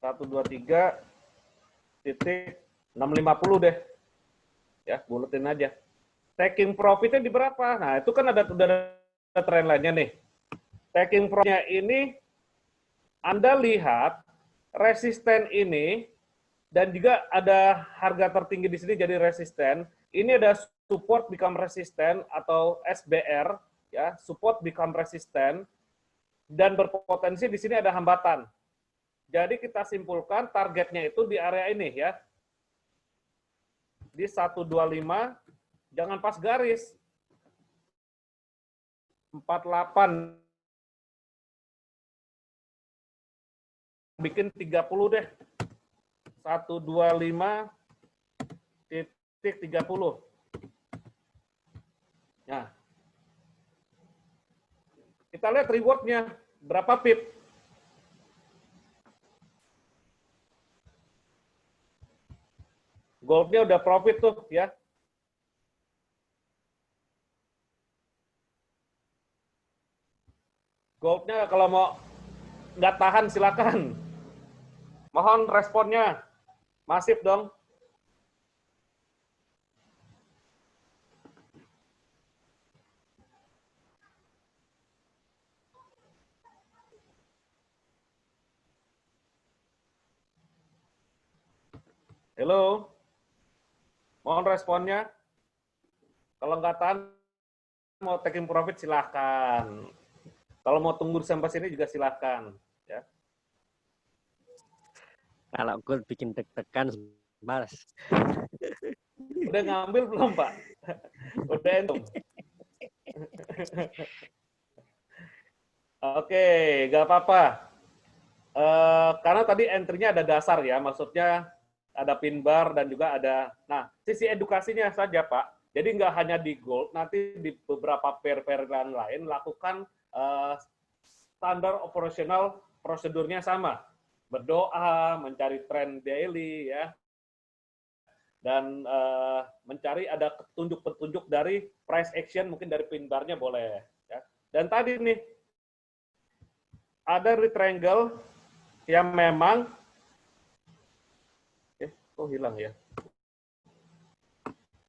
1 2 3 titik 650 deh. Ya, buletin aja. Taking profit-nya di berapa? Nah, itu kan udah ada trend lainnya nih. Taking profit-nya ini Anda lihat resisten ini dan juga ada harga tertinggi di sini jadi resisten. Ini ada support become resistant atau SBR ya, support become resistant dan berpotensi di sini ada hambatan. Jadi kita simpulkan targetnya itu di area ini ya. Di 125 jangan pas garis. 48 bikin 30 deh. 125 titik 30. Nah. Kita lihat rewardnya berapa pip. Goldnya udah profit tuh ya. Goldnya kalau mau nggak tahan silakan. Mohon responnya. Masif dong. Halo. Mohon responnya. Kalau nggak tahan, mau taking profit silahkan. Kalau mau tunggu sampai sini juga silahkan. Ya. Kalau gold bikin deg-degan, Mas. Udah ngambil belum, Pak? Udah entum. Oke, nggak apa-apa. Karena tadi entry-nya ada dasar ya, maksudnya ada pin bar dan juga ada, nah sisi edukasinya saja Pak. Jadi nggak hanya di gold, nanti di beberapa pair-pairan lain lakukan standar operasional prosedurnya sama. Berdoa, mencari trend daily ya, dan mencari ada petunjuk-petunjuk dari price action, mungkin dari pin bar-nya boleh. Ya. Dan tadi nih, ada triangle yang memang, kok hilang ya?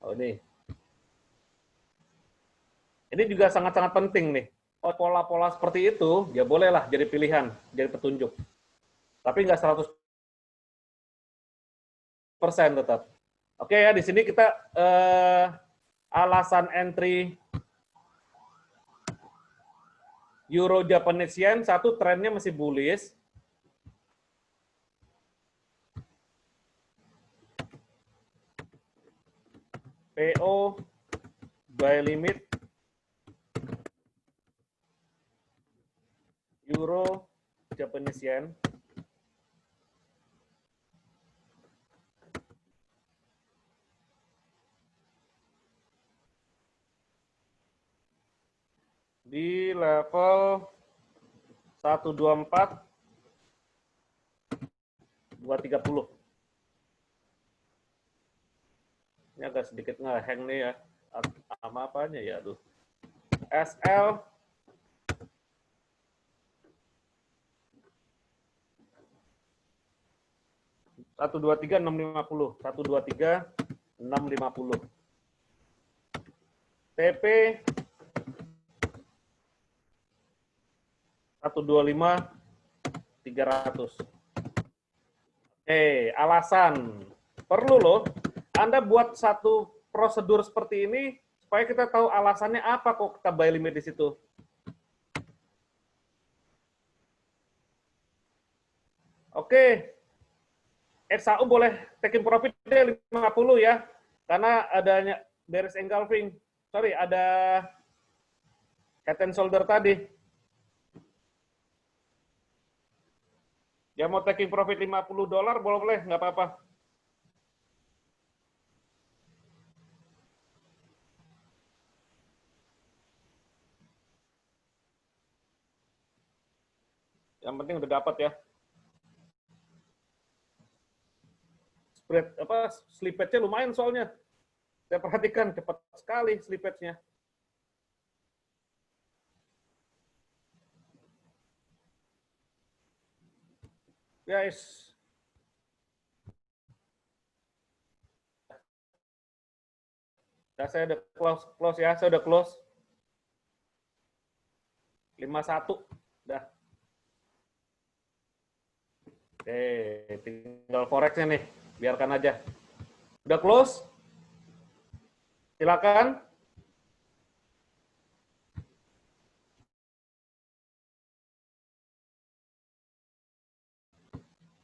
Oh ini. Ini juga sangat-sangat penting nih. Pola-pola seperti itu, ya bolehlah jadi pilihan, jadi petunjuk. Tapi nggak 100% tetap. Oke ya, di sini kita alasan entry Euro Japanese Yen, satu trennya masih bullish. PO buy limit Euro Japanese Yen. Di level 124 230. Ini agak sedikit ngehang nih ya. Sama apanya ya, aduh. SL satu dua tiga 650, 123 650. TP 125 300. Alasan perlu loh Anda buat satu prosedur seperti ini supaya kita tahu alasannya apa kok kita buy limit di situ. Oke. XAU boleh taking profit 50 ya. Karena adanya bearish engulfing. Sorry, ada head and shoulder tadi. Ya mau taking profit $50 boleh, nggak apa-apa. Yang penting udah dapat ya. Spread apa slippage-nya lumayan soalnya. Saya perhatikan cepat sekali slippage-nya. Guys. Nah, saya udah close ya, saya udah close. 51. Dah. Oke, tinggal forex-nya nih. Biarkan aja. Udah close? Silakan.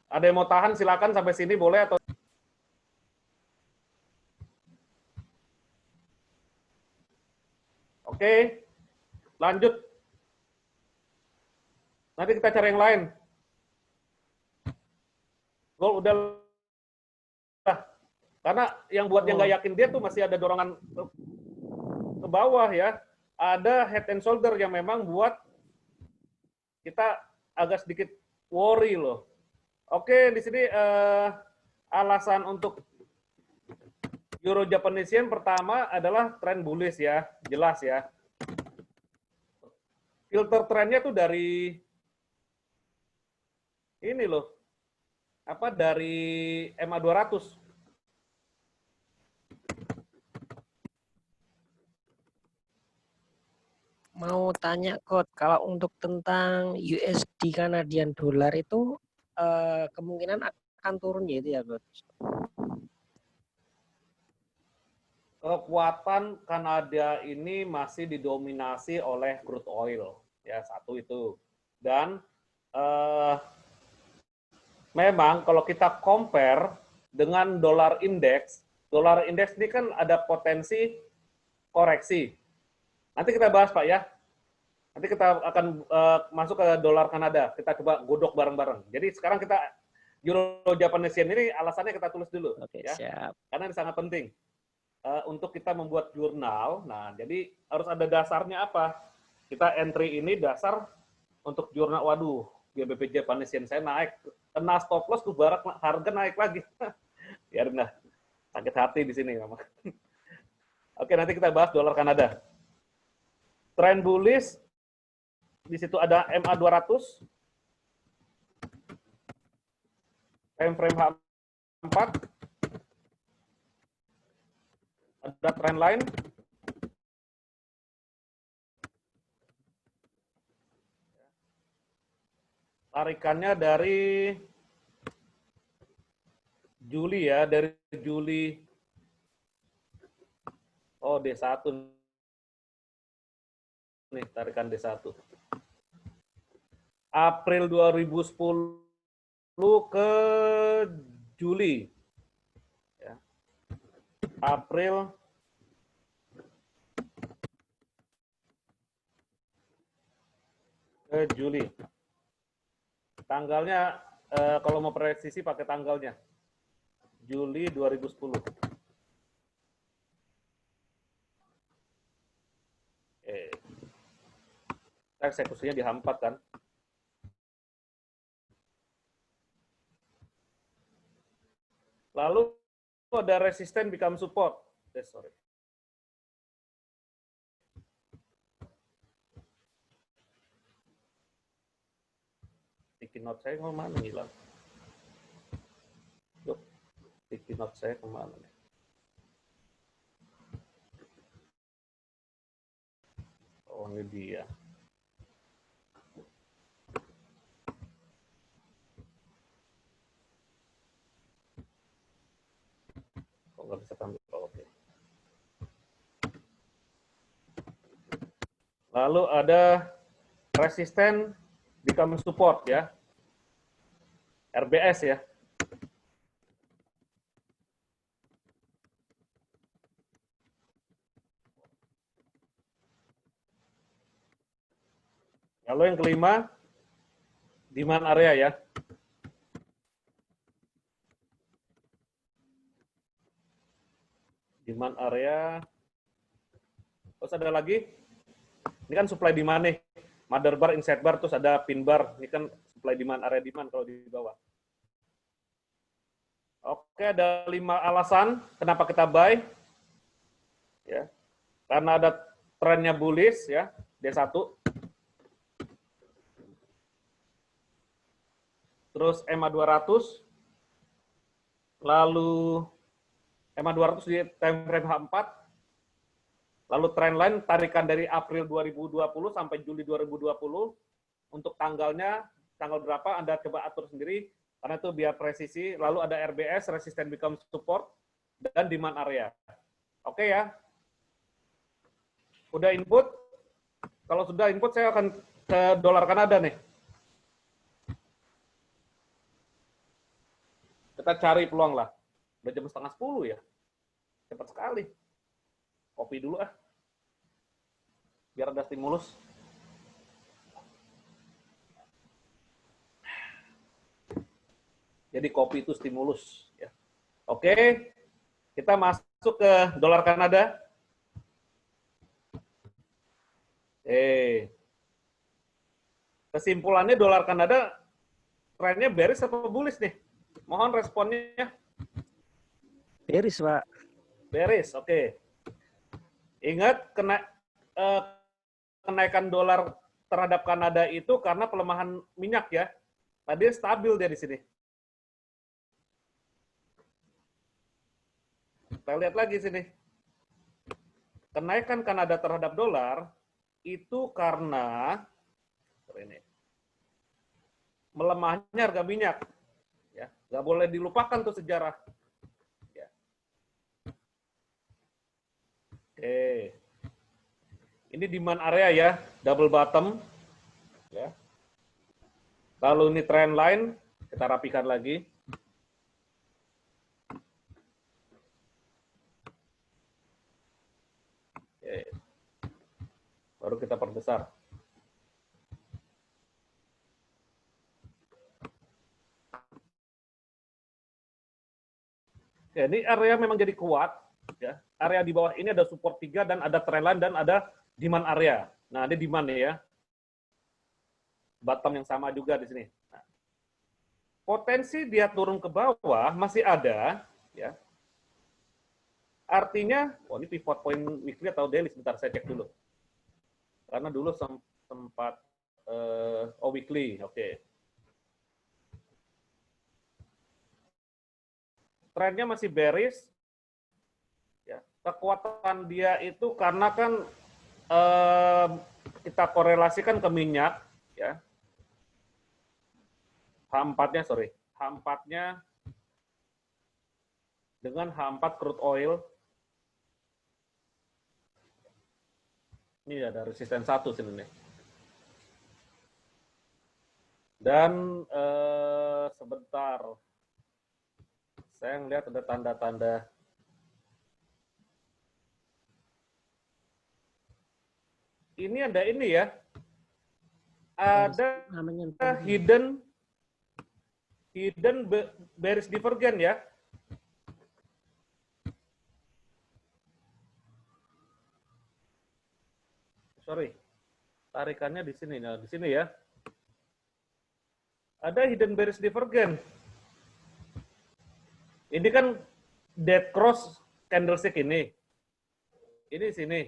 Ada yang mau tahan silakan sampai sini boleh atau Oke. Lanjut. Nanti kita cari yang lain. Gold udah lah. Karena yang buat yang nggak yakin dia tuh masih ada dorongan ke bawah ya. Ada head and shoulder yang memang buat kita agak sedikit worry loh. Oke, di sini alasan untuk Euro Japanese Yen pertama adalah tren bullish ya, jelas ya. Filter trennya tuh dari ini loh, apa dari MA 200. Mau tanya Coach, kalau untuk tentang USD Canadian Dollar itu kemungkinan akan turun ya itu ya Coach? Kekuatan Kanada ini masih didominasi oleh crude oil, ya satu itu. Dan memang kalau kita compare dengan dolar indeks ini kan ada potensi koreksi. Nanti kita bahas Pak ya. Nanti kita akan masuk ke dolar Kanada. Kita coba godok bareng-bareng. Jadi sekarang kita Euro Japanese Yen ini alasannya kita tulis dulu. Oke, Ya. siap. Karena ini sangat penting. Untuk kita membuat jurnal, nah jadi harus ada dasarnya apa? Kita entry ini dasar untuk jurnal, waduh, GBP Japanese Yen saya naik, kena stop loss tuh barak harga naik lagi. Ya udah, sakit hati di sini memang. Oke, nanti kita bahas dolar Kanada. Trend bullish, di situ ada MA200, time frame H4, ada trend line, tarikannya dari Juli ya, dari Juli. Oh, D1 nih, tarikan D1. April 2010 ke Juli. Ya. April ke Juli. Tanggalnya, kalau mau presisi pakai tanggalnya. Juli 2010. Eksekusinya di H4 kan. Lalu ada resisten become support. Sorry. Sticky note saya kemana hilang? Yuk, sticky note saya kemana nih? Oh, ini dia. Kok nggak bisa tampil? Oh, oke. Lalu ada resisten become support ya. RBS ya. Lalu yang kelima, demand area ya. Demand area. Terus ada lagi, ini kan supply demand nih. Mother bar, inside bar, terus ada pin bar. Ini kan supply demand, area demand kalau di bawah. Oke, ada 5 alasan kenapa kita buy. Ya. Karena ada trennya bullish ya, D1. Terus MA200. Lalu MA200 di time frame H4. Lalu trend line tarikan dari April 2020 sampai Juli 2020. Untuk tanggalnya, tanggal berapa Anda coba atur sendiri, karena itu biar presisi. Lalu ada RBS, resistance become support, dan demand area. Oke ya? Udah input? Kalau sudah input, saya akan ke dolar Kanada nih. Kita cari peluang lah. Udah jam 9:30 ya? Cepat sekali. Kopi dulu ah. Biar ada stimulus. Jadi kopi itu stimulus. Ya. Oke, kita masuk ke dolar Kanada. Kesimpulannya dolar Kanada trennya bearish apa bullish nih? Mohon responnya. Bearish, Pak. Bearish, oke. Ingat, kenaikan dolar terhadap Kanada itu karena pelemahan minyak ya. Tadi stabil dia di sini. Kita lihat lagi sini. Kenaikan Kanada terhadap dolar itu karena melemahnya harga minyak. Ya, nggak boleh dilupakan tuh sejarah. Ya. Oke. Ini demand area ya, double bottom. Ya. Lalu ini trend line, Kita rapikan lagi. Oke. Baru kita perbesar. Oke, ini area memang jadi kuat. Ya. Area di bawah ini ada support 3 dan ada trendline dan ada demand area. Nah, ini demand ya. Bottom yang sama juga di sini. Nah, potensi dia turun ke bawah masih ada, ya. Artinya, ini pivot point weekly atau daily, sebentar saya cek dulu. Karena dulu sempat weekly, oke. Trennya masih bearish. Ya, kekuatan dia itu karena kan kita korelasikan ke minyak, ya. H4-nya, H4-nya dengan H4 crude oil. Ini ada resisten 1 sini nih. Dan sebentar, saya ngelihat ada tanda-tanda. Ini ada ini ya. Ada hidden bearish divergence ya. Sorry, tarikannya di sini. Nah, di sini ya. Ada hidden bearish divergence. Ini kan dead cross candlestick ini. Ini sini.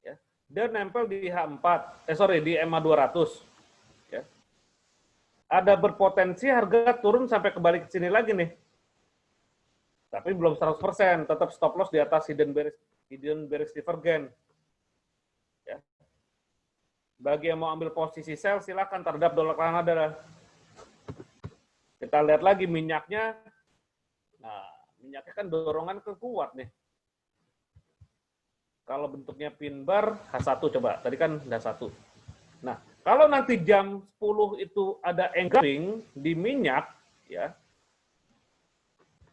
Ya. Dia nempel di H4. Di MA200. Ada berpotensi harga turun sampai kembali ke sini lagi nih. Tapi belum 100%, tetap stop loss di atas hidden bearish divergence. Ya. Bagi yang mau ambil posisi sell, silakan terhadap dolar Kanada. Kita lihat lagi minyaknya. Nah, minyaknya kan dorongan ke kuat nih. Kalau bentuknya pin bar, H1 coba. Tadi kan H1. Nah, kalau nanti jam 10 itu ada engulfing di minyak, ya,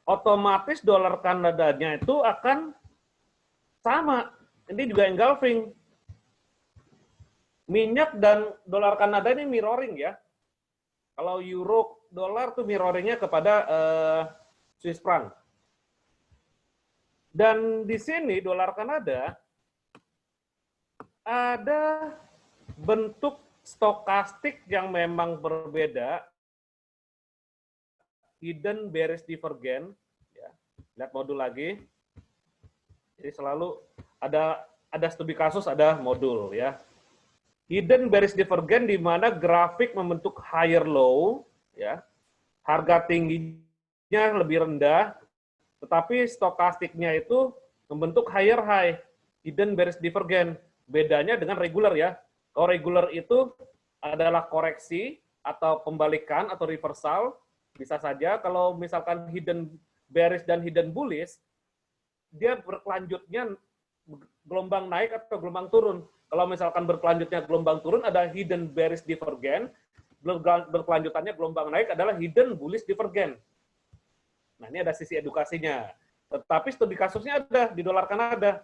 otomatis dolar Kanadanya itu akan sama. Ini juga engulfing. Minyak dan dolar Kanada ini mirroring ya. Kalau euro dolar tuh mirroringnya kepada Swiss franc. Dan di sini dolar Kanada ada bentuk stokastik yang memang berbeda, hidden bearish divergence, ya. Lihat modul lagi. Jadi selalu ada studi kasus, ada modul ya. Hidden bearish divergence di mana grafik membentuk higher low, ya. Harga tingginya lebih rendah, tetapi stokastiknya itu membentuk higher high, hidden bearish divergence. Bedanya dengan regular ya. Kalau regular itu adalah koreksi atau pembalikan atau reversal, bisa saja. Kalau misalkan hidden bearish dan hidden bullish, dia berkelanjutnya gelombang naik atau gelombang turun. Kalau misalkan berkelanjutnya gelombang turun ada hidden bearish divergence, berkelanjutannya gelombang naik adalah hidden bullish divergence. Nah, ini ada sisi edukasinya. Tetapi studi kasusnya ada di dolar Kanada.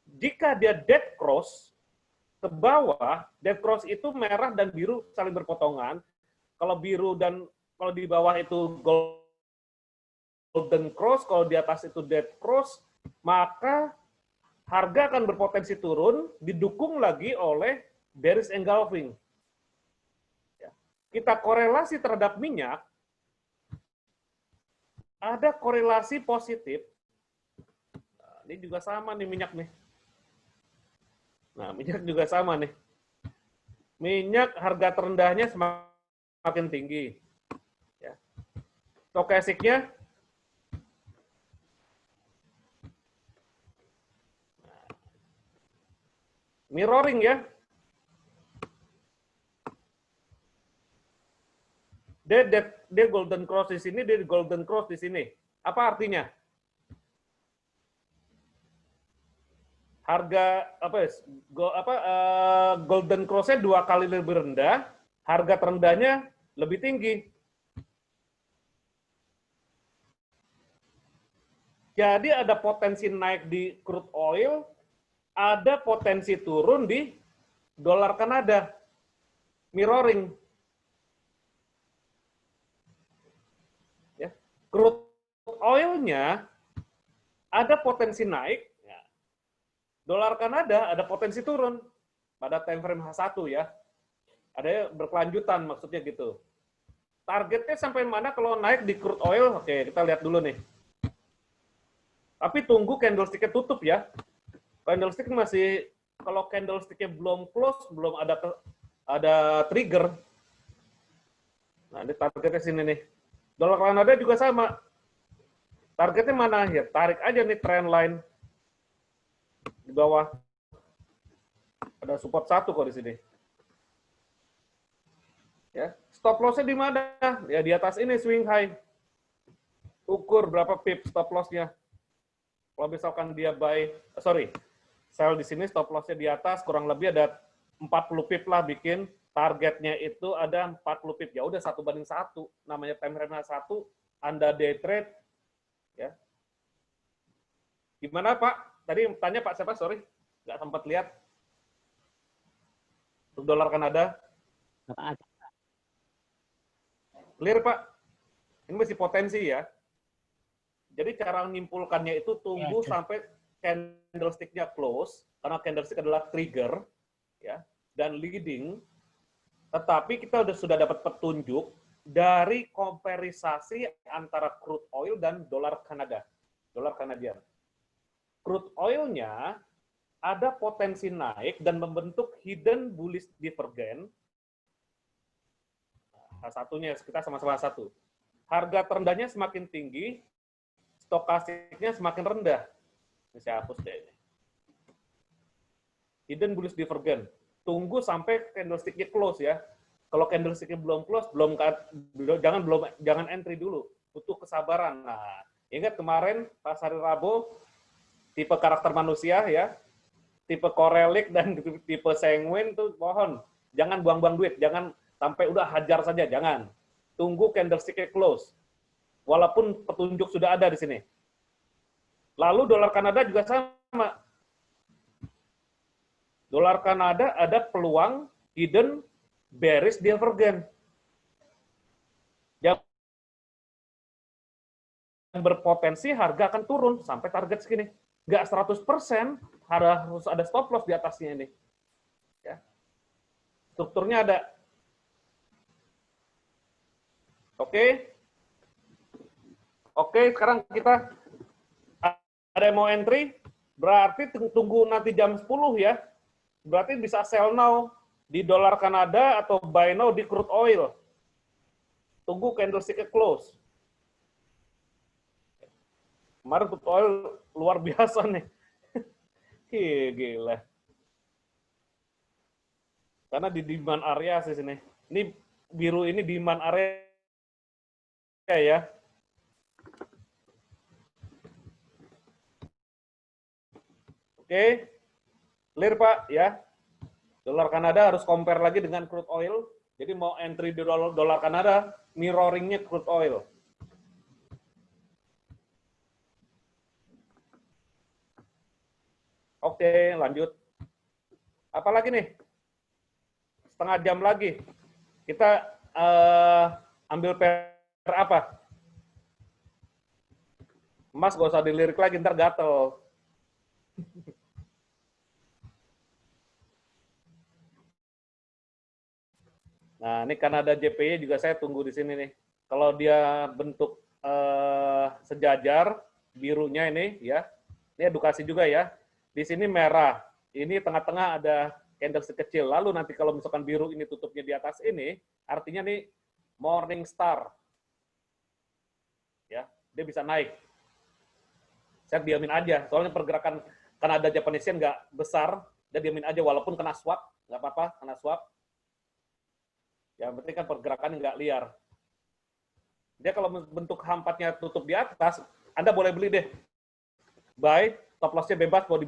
Jika dia dead cross ke bawah, dead cross itu merah dan biru saling berpotongan. Kalau biru dan kalau di bawah itu golden cross, kalau di atas itu dead cross, maka harga akan berpotensi turun, didukung lagi oleh bearish engulfing. Ya. Kita korelasi terhadap minyak, ada korelasi positif. Nah, ini juga sama nih minyak nih. Nah, minyak juga sama nih. Minyak harga terendahnya semakin tinggi. Ya. Stokastiknya mirroring ya. Dia golden cross di sini, dia golden cross di sini. Apa artinya? Harga golden cross-nya 2 kali lebih rendah, harga terendahnya lebih tinggi. Jadi ada potensi naik di crude oil, ada potensi turun di dolar Kanada. Mirroring. Ya. Crude oil-nya ada potensi naik, ya. Dolar Kanada ada potensi turun pada time frame H1 ya. Ada berkelanjutan maksudnya gitu. Targetnya sampai mana kalau naik di crude oil? Oke, kita lihat dulu nih. Tapi tunggu candlestick-nya tutup ya. Candlestick masih, kalau candlestick-nya belum close, belum ada trigger. Nah, ini targetnya sini nih. Dolar Kanada juga sama. Targetnya mana? Ya, tarik aja nih trend line di bawah. Ada support 1 kok di sini. Ya, stop loss-nya di mana? Ya di atas ini swing high. Ukur berapa pip stop loss-nya. Kalau misalkan dia sell di sini, stop loss-nya di atas, kurang lebih ada 40 pip lah bikin, targetnya itu ada 40 pip. Ya udah 1:1, namanya time frame 1, Anda day trade, ya. Gimana Pak? Tadi tanya Pak siapa? Sorry, nggak sempat lihat. Untuk dolar Kanada. Clear Pak? Ini masih potensi ya. Jadi cara menyimpulkannya itu tunggu sampai candlestick-nya close, karena candlestick adalah trigger, ya, dan leading. Tetapi kita sudah dapat petunjuk dari komparisi antara crude oil dan dolar Kanada, dolar Kanadian. Crude oil-nya ada potensi naik dan membentuk hidden bullish divergence. Satunya kita sama-sama satu. Harga terendahnya semakin tinggi, stokastiknya semakin rendah. Ini saya hapus deh ini. Hidden bullish divergence. Tunggu sampai candlestick-nya close ya. Kalau candlestick-nya belum close, jangan entry dulu. Butuh kesabaran. Nah, ingat kemarin pas hari Rabu, tipe karakter manusia ya, tipe korelik dan tipe sanguine tuh mohon jangan buang-buang duit, jangan sampai udah hajar saja, jangan. Tunggu candlestick-nya close. Walaupun petunjuk sudah ada di sini. Lalu dolar Kanada juga sama. Dolar Kanada ada peluang hidden bearish divergence. Yang berpotensi harga akan turun sampai target segini. Nggak 100%, harus ada stop loss di atasnya ini. Ya. Strukturnya ada. Oke. Oke, sekarang kita ada yang mau entry, berarti tunggu nanti jam 10 ya. Berarti bisa sell now di dolar Kanada atau buy now di crude oil. Tunggu candlestick close. Kemarin crude oil luar biasa nih. Gila. Karena di demand area sih sini. Ini biru ini demand area ya. Oke, clear Pak ya. Dolar Kanada harus compare lagi dengan crude oil. Jadi mau entry di dolar Kanada, mirroringnya crude oil. Oke, lanjut. Apa lagi nih? Setengah jam lagi. Kita ambil pair apa? Mas gak usah dilirik lagi, ntar gatel. Nah, ini Kanada JPY juga saya tunggu di sini nih. Kalau dia bentuk sejajar, birunya ini ya, ini edukasi juga ya. Di sini merah, ini tengah-tengah ada candlestick kecil. Lalu nanti kalau misalkan biru ini tutupnya di atas ini, artinya nih morning star. Ya, dia bisa naik. Saya diamin aja, soalnya pergerakan Kanada Japanese yen nggak besar, dia diamin aja walaupun kena swap, nggak apa-apa, kena swap. Ya, berarti kan pergerakan nggak liar. Dia kalau bentuk H4-nya tutup di atas, Anda boleh beli deh. Buy, stop loss-nya bebas, mau di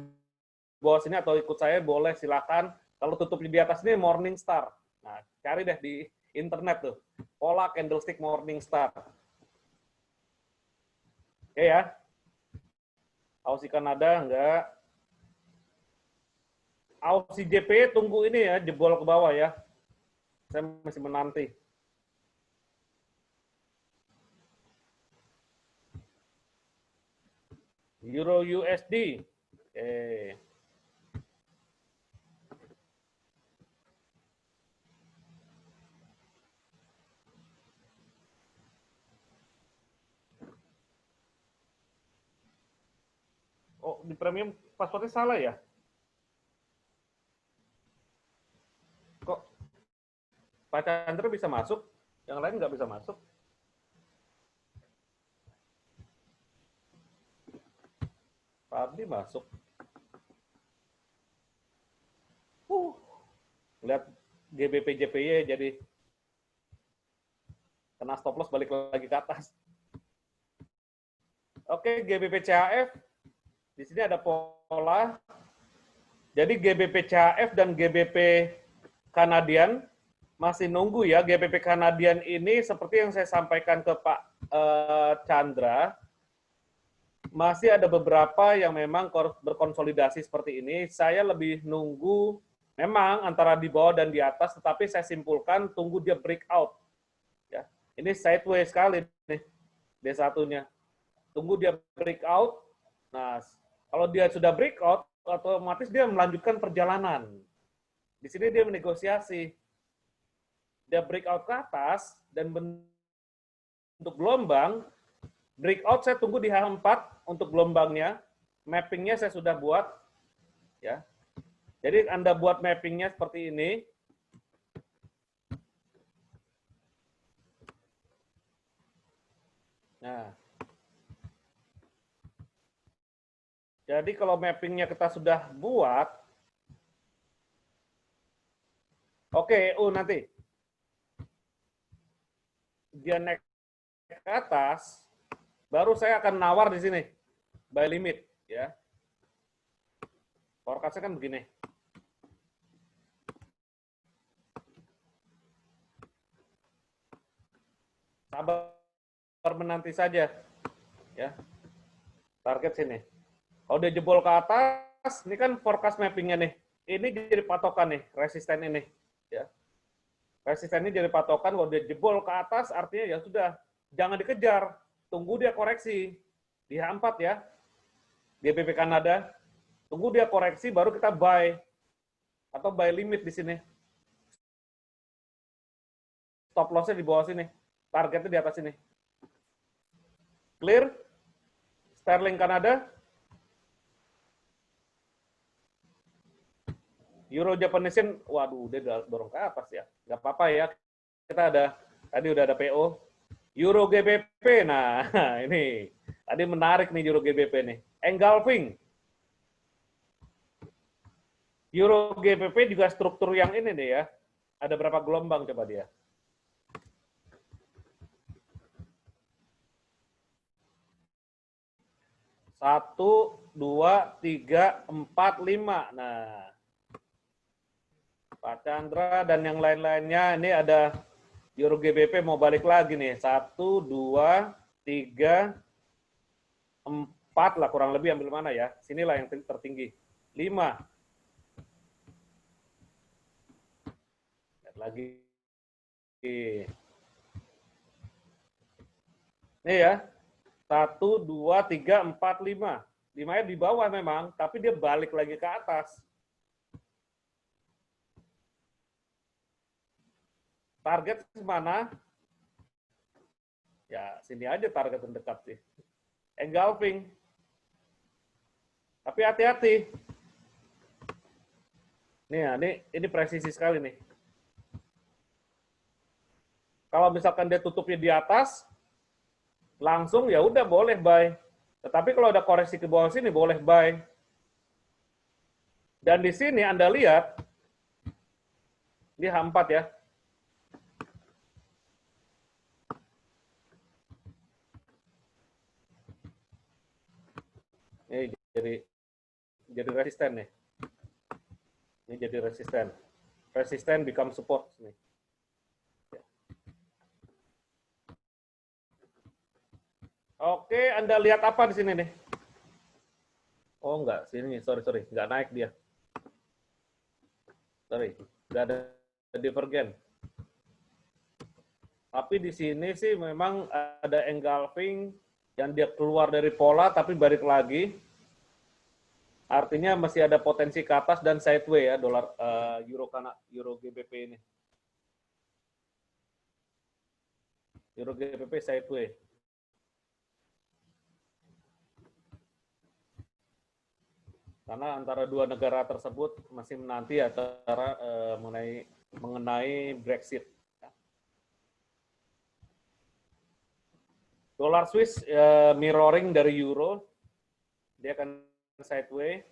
bawah sini atau ikut saya, boleh, silakan. Kalau tutup di atas ini Morning Star. Nah, cari deh di internet tuh. pola candlestick morning star. Oke ya. Aussie Kanada enggak. Aussie JP tunggu ini ya, jebol ke bawah ya. Saya masih menanti. Euro USD. Oke. Oh, di premium passwordnya salah ya? Kok Pak Chandra bisa masuk, yang lain nggak bisa masuk? Pak Abdi masuk. Lihat GBP JPY jadi kena stop loss balik lagi ke atas. Oke, GBP CHF. Di sini ada pola. Jadi GBP CHF dan GBP Kanadian masih nunggu ya. GBP Kanadian ini seperti yang saya sampaikan ke Pak Chandra, masih ada beberapa yang memang berkonsolidasi seperti ini. Saya lebih nunggu memang antara di bawah dan di atas, tetapi saya simpulkan tunggu dia breakout. Ya, ini sideways sekali nih D1-nya. Tunggu dia breakout. Nah, kalau dia sudah breakout, otomatis dia melanjutkan perjalanan. Di sini dia menegosiasi. Dia breakout ke atas dan bentuk gelombang. Breakout saya tunggu di H4 untuk gelombangnya. Mappingnya saya sudah buat. Ya. Jadi Anda buat mappingnya seperti ini. Nah. Jadi kalau mappingnya kita sudah buat, oke, nanti dia naik ke atas, baru saya akan nawar di sini, buy limit, ya. Forecast-nya kan begini. Sabar menanti saja, ya. Target sini. Kalau dia jebol ke atas, ini kan forecast mappingnya nih. Ini jadi patokan nih, resisten ini. Ya. Resisten ini jadi patokan, kalau dia jebol ke atas, artinya ya sudah, jangan dikejar. Tunggu dia koreksi. Di H4 ya, GBP Kanada. Tunggu dia koreksi, baru kita buy. Atau buy limit di sini. Stop loss-nya di bawah sini. Targetnya di atas sini. Clear? Sterling Kanada. Euro Japanese Yen, waduh, dia dorong ke atas ya. Nggak apa-apa ya. Kita tadi udah ada PO. Euro GBP, nah ini. Tadi menarik nih Euro GBP nih. Engulfing. Euro GBP juga struktur yang ini nih ya. Ada berapa gelombang coba dia? Satu, 2, 3, 4, 5. Nah, Pak Chandra dan yang lain-lainnya, ini ada Euro GBP mau balik lagi nih. 1, 2, 3, 4 lah kurang lebih, ambil mana ya. Sinilah yang tertinggi. 5. Lihat lagi. Ini ya. 1, 2, 3, 4, 5. 5-nya di bawah memang, tapi dia balik lagi ke atas. Target mana? Ya, sini aja target terdekat sih. Engulfing. Tapi hati-hati. Nih, ini presisi sekali nih. Kalau misalkan dia tutupnya di atas, langsung ya udah boleh buy. Tetapi kalau ada koreksi ke bawah sini boleh buy. Dan di sini Anda lihat, di H4 ya. Ini jadi resisten nih. Ini jadi resisten. Resisten become support nih. Oke, Anda lihat apa di sini nih? Oh enggak, sini, sorry, enggak naik dia. Sorry, enggak ada divergen. Tapi di sini sih memang ada engulfing yang dia keluar dari pola tapi balik lagi. Artinya masih ada potensi ke atas dan sideway ya dolar euro GBP ini. Euro GBP sideway. Karena antara dua negara tersebut masih menanti antara mengenai Brexit. Dolar Swiss mirroring dari euro, dia akan sideway.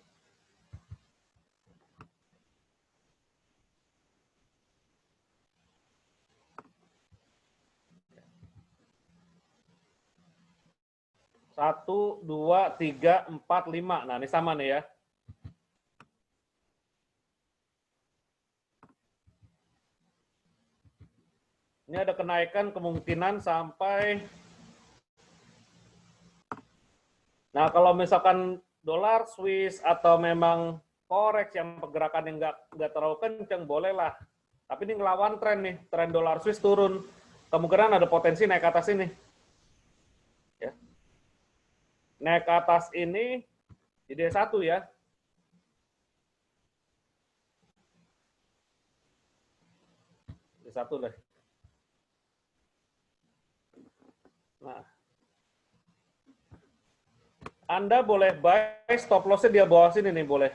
Satu, dua, tiga, empat, lima. Nah, ini sama nih ya. Ini ada kenaikan kemungkinan sampai. Nah, kalau misalkan dolar Swiss atau memang forex yang pergerakan yang nggak terlalu kencang, bolehlah. Tapi ini ngelawan tren nih, tren dolar Swiss turun. Kemungkinan ada potensi naik ke atas ini. Ya. Naik ke atas ini di D1 ya. D1 deh. Nah, Anda boleh buy stop loss-nya di bawah sini nih, boleh.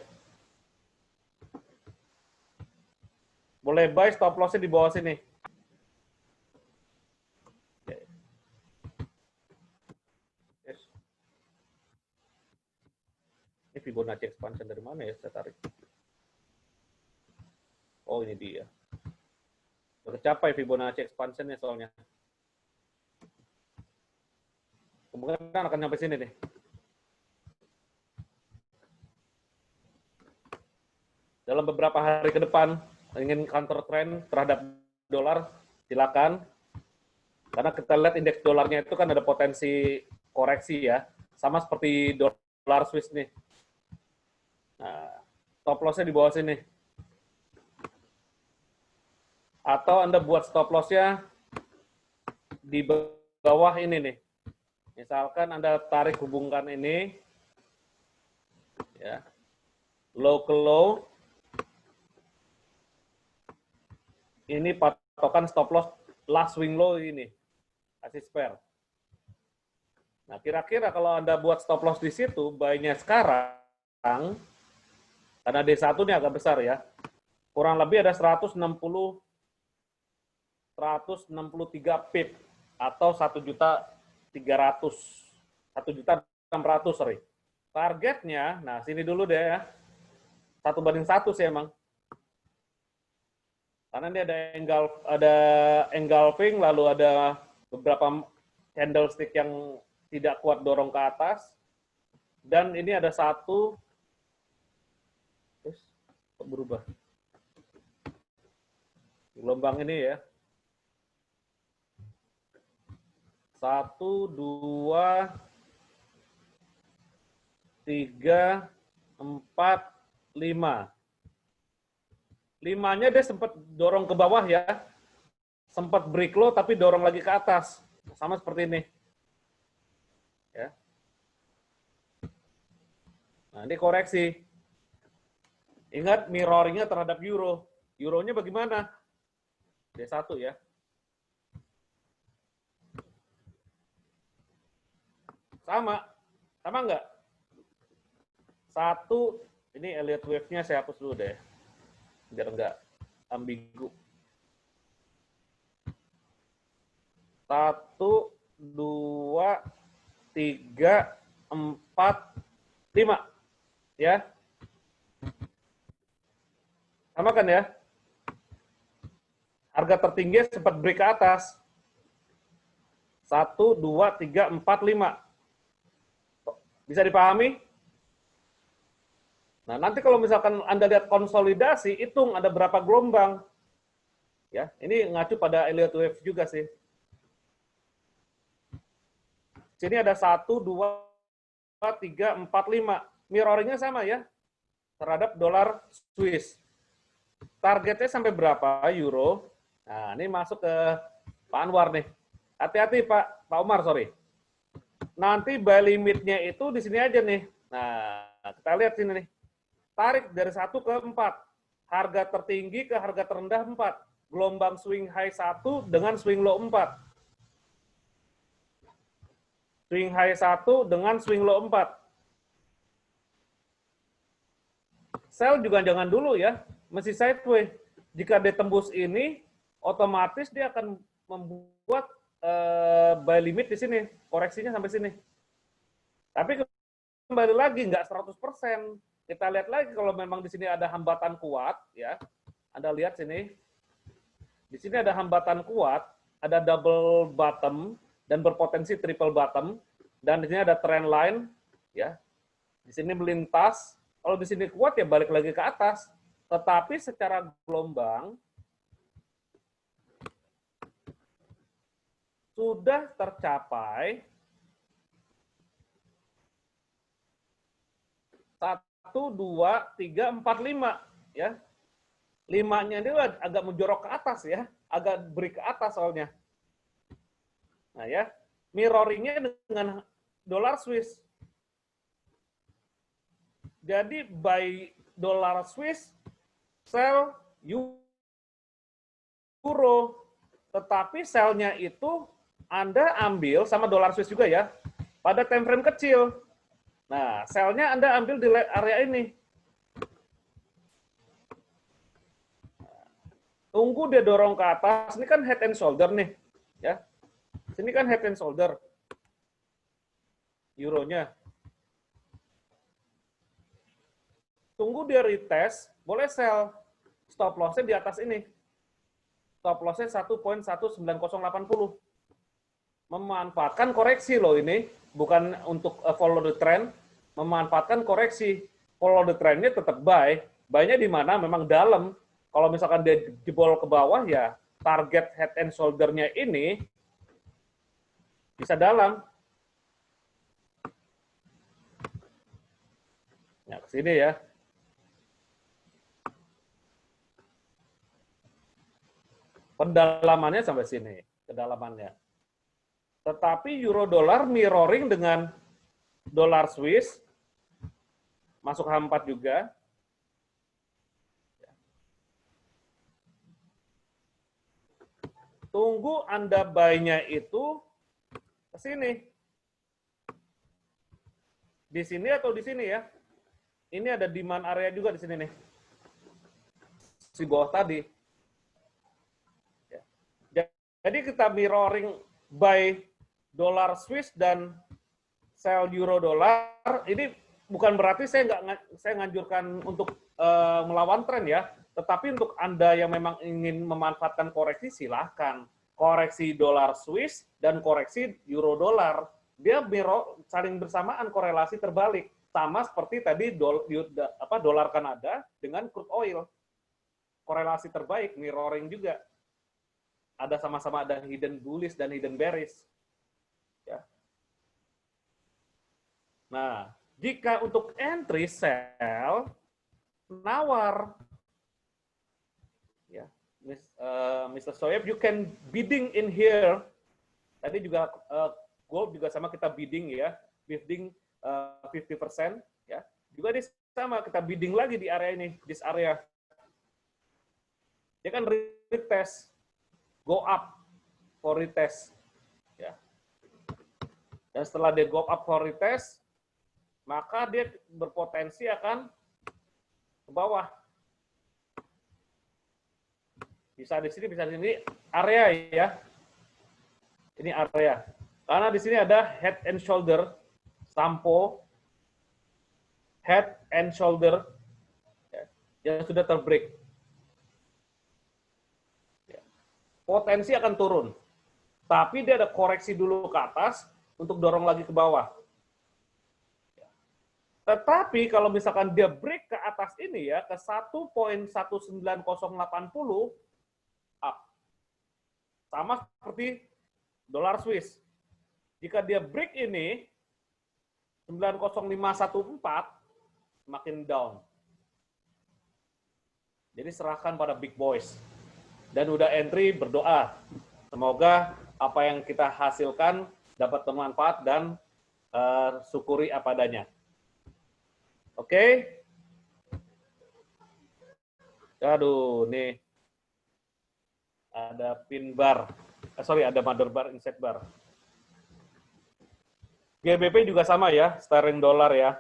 Boleh buy stop loss-nya di bawah sini. Yes. Ini Fibonacci expansion dari mana ya? Saya tarik. Oh, ini dia. Udah capai Fibonacci expansion-nya soalnya. Kemungkinan akan sampai sini nih. Dalam beberapa hari ke depan, ingin counter trend terhadap dolar, silakan. Karena kita lihat indeks dolarnya itu kan ada potensi koreksi ya. Sama seperti dolar Swiss nih. Nah, stop loss-nya di bawah sini. Atau Anda buat stop loss-nya di bawah ini nih. Misalkan Anda tarik hubungkan ini, ya, low ke low, ini patokan stop loss last swing low ini, kasih spare. Nah, kira-kira kalau Anda buat stop loss di situ, buy-nya sekarang, karena D1 ini agak besar ya, kurang lebih ada 163 pip atau 1.600.000, sorry. Targetnya, nah sini dulu deh ya, 1:1 sih emang. Karena ini ada engulfing, lalu ada beberapa candlestick yang tidak kuat dorong ke atas, dan ini ada satu, terus kok berubah? Gelombang ini ya. 1, 2, 3, 4, 5. 5-nya dia sempat dorong ke bawah ya. Sempat break low tapi dorong lagi ke atas. Sama seperti ini. Ya. Nah, ini koreksi. Ingat mirroringnya terhadap euro. Euronya bagaimana? D1 ya. Sama nggak? Satu, ini Elliott wave-nya saya hapus dulu deh, biar nggak ambigu. 1, 2, 3, 4, 5, ya. Sama kan ya? Harga tertinggi sempat break ke atas. 1, 2, 3, 4, 5. Bisa dipahami? Nah, nanti kalau misalkan Anda lihat konsolidasi, hitung ada berapa gelombang. Ya, ini ngacu pada Elliott wave juga sih. Sini ada 1, 2, 3, 4, 5. Mirroringnya sama ya terhadap dolar Swiss. Targetnya sampai berapa euro? Nah, ini masuk ke Pak Anwar nih. Hati-hati Pak Umar, sorry. Nanti buy limitnya itu di sini aja nih. Nah, kita lihat sini nih. Tarik dari 1 ke 4. Harga tertinggi ke harga terendah 4. Gelombang swing high 1 dengan swing low 4. Swing high 1 dengan swing low 4. Sell juga jangan dulu ya, mesti sideways. Jika dia tembus ini, otomatis dia akan membuat buy limit di sini, koreksinya sampai sini. Tapi kembali lagi nggak 100%. Kita lihat lagi kalau memang di sini ada hambatan kuat, ya. Anda lihat sini, di sini ada hambatan kuat, ada double bottom dan berpotensi triple bottom, dan di sini ada trend line, ya. Di sini melintas. Kalau di sini kuat ya balik lagi ke atas. Tetapi secara gelombang sudah tercapai 1, 2, 3, 4, 5 ya. 5-nya dia agak menjorok ke atas ya, agak break ke atas soalnya. Nah ya, mirroringnya dengan dolar Swiss. Jadi buy dolar Swiss, sell euro. Tetapi sell-nya itu Anda ambil sama dolar Swiss juga ya, pada time frame kecil. Nah, sell-nya Anda ambil di area ini. Tunggu dia dorong ke atas. Ini kan head and shoulder nih, ya. Sini kan head and shoulder. Euronya. Tunggu dia retest, boleh sell. Stop loss-nya di atas ini. Stop loss-nya 1.19080. Memanfaatkan koreksi loh ini, bukan untuk follow the trend, memanfaatkan koreksi. Follow the trend-nya tetap buy. Buy-nya di mana? Memang dalam. Kalau misalkan dia jebol ke bawah, ya target head and shoulder-nya ini bisa dalam. Ya, ke sini ya. Pendalamannya sampai sini, kedalamannya. Tetapi euro dolar mirroring dengan dolar Swiss, masuk H4 juga. Tunggu Anda buy-nya itu ke sini. Di sini atau di sini ya. Ini ada demand area juga di sini nih. Si bawah tadi. Jadi kita mirroring buy dolar Swiss dan sell euro dolar. Ini bukan berarti saya nganjurkan untuk melawan tren ya. Tetapi untuk Anda yang memang ingin memanfaatkan koreksi, silahkan. Koreksi dolar Swiss dan koreksi euro dolar. Dia saling bersamaan, korelasi terbalik. Sama seperti tadi dolar Kanada dengan crude oil. Korelasi terbaik, mirroring juga. Ada sama-sama ada hidden bullish dan hidden bearish. Ya. Nah, jika untuk entry sell, nawar. Ya, Mr. Soeb, you can bidding in here. Tadi juga gold juga sama kita bidding ya, bidding 50% ya. Juga sama kita bidding lagi di area ini, this area. Dia kan retest. Go up for retest. Ya. Dan setelah dia go up for retest, maka dia berpotensi akan ke bawah. Bisa di sini, bisa di sini. Area ya. Ini area. Karena di sini ada head and shoulder, sampo, head and shoulder ya, yang sudah terbreak. Potensi akan turun. Tapi dia ada koreksi dulu ke atas untuk dorong lagi ke bawah. Tetapi kalau misalkan dia break ke atas ini ya, ke 1.19080, up. Sama seperti dolar Swiss. Jika dia break ini 90514 makin down. Jadi serahkan pada big boys. Dan udah entry, berdoa. Semoga apa yang kita hasilkan dapat bermanfaat dan syukuri apa adanya. Oke? Aduh, nih. Ada pin bar. Ada mother bar, inset bar. GBP juga sama ya, sterling dolar ya.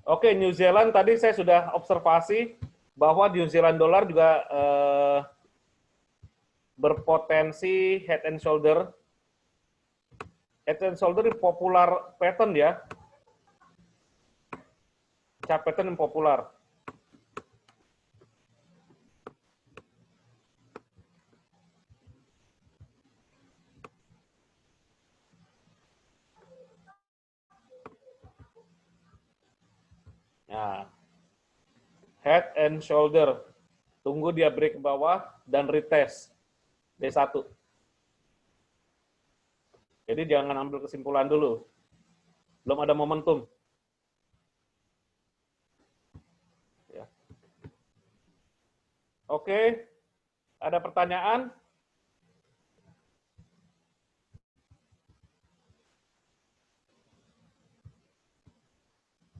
Oke, New Zealand tadi saya sudah observasi bahwa New Zealand dolar juga berpotensi head and shoulder. Head and shoulder popular pattern ya. Chart pattern yang populer. Nah, head and shoulder. Tunggu dia break ke bawah dan retest D1. Jadi jangan ambil kesimpulan dulu. Belum ada momentum. Ya. Oke, ada pertanyaan?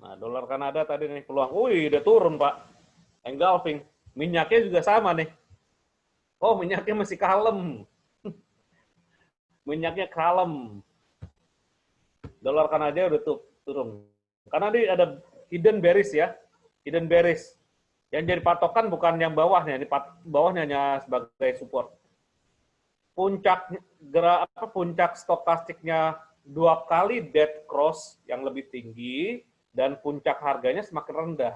Nah, dolar Kanada tadi nih peluang. Wih, udah turun, Pak. Engulfing. Minyaknya juga sama nih. Oh, minyaknya masih kalem. Minyaknya kalem. Dolar Kanada udah turun. Karena ini ada hidden bearish ya. Hidden bearish. Yang jadi patokan bukan yang bawahnya. Ini bawahnya hanya sebagai support. Puncak stokastiknya 2 kali dead cross yang lebih tinggi. Dan puncak harganya semakin rendah.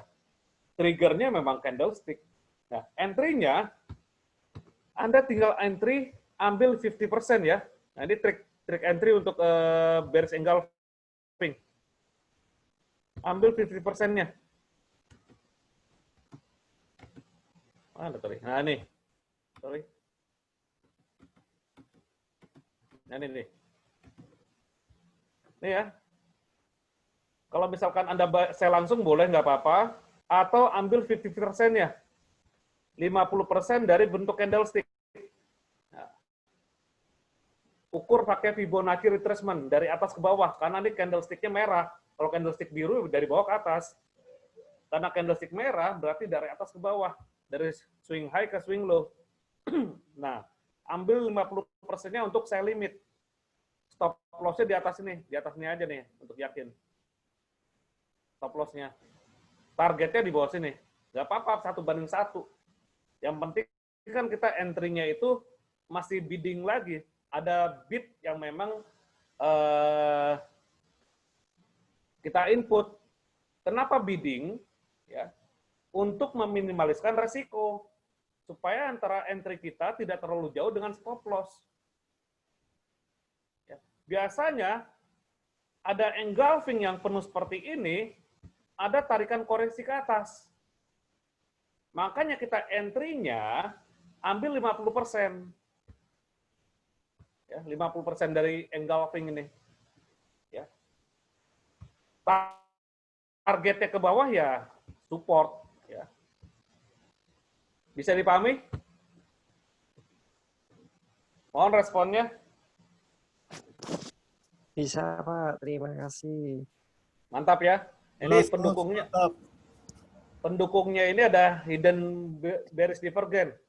Triggernya memang candlestick. Nah, entry-nya, Anda tinggal entry, ambil 50% ya. Nah, ini trik entry untuk bearish engulfing. Ambil 50%-nya. Mana tadi? Nah, nih. Sorry. Nah, ini nih. Ini ya. Kalau misalkan Anda sell langsung boleh, nggak apa-apa. Atau ambil 50%-nya. 50% dari bentuk candlestick. Nah, ukur pakai Fibonacci retracement dari atas ke bawah. Karena ini candlestick-nya merah. Kalau candlestick biru dari bawah ke atas. Karena candlestick merah berarti dari atas ke bawah. Dari swing high ke swing low. Nah, ambil 50%-nya untuk sell limit. Stop loss-nya di atas ini. Di atas ini aja nih, untuk yakin. Stop loss-nya. Targetnya di bawah sini. Nggak apa-apa, 1:1. Yang penting kan kita entry-nya itu masih bidding lagi. Ada bid yang memang kita input. Kenapa bidding? Ya, untuk meminimaliskan resiko. Supaya antara entry kita tidak terlalu jauh dengan stop loss. Ya, biasanya ada engulfing yang penuh seperti ini, ada tarikan koreksi ke atas. Makanya kita entry-nya ambil 50%. Ya, 50% dari engulfing ini. Ya. Targetnya ke bawah ya support. Ya. Bisa dipahami? Mohon responnya. Bisa, Pak. Terima kasih. Mantap ya. Ini pendukungnya. Pendukungnya ini ada hidden bearish divergence.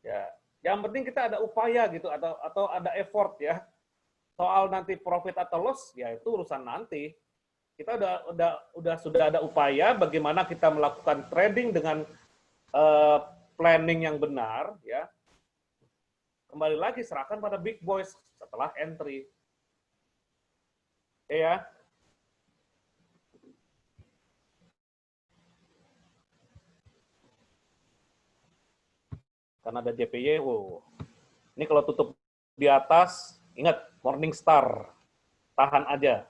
Ya, yang penting kita ada upaya gitu atau ada effort ya. Soal nanti profit atau loss ya itu urusan nanti. Kita sudah ada upaya bagaimana kita melakukan trading dengan planning yang benar ya. Kembali lagi serahkan pada big boys setelah entry. Oke ya. Karena ada JPY, wow. Ini kalau tutup di atas, ingat Morningstar, tahan aja.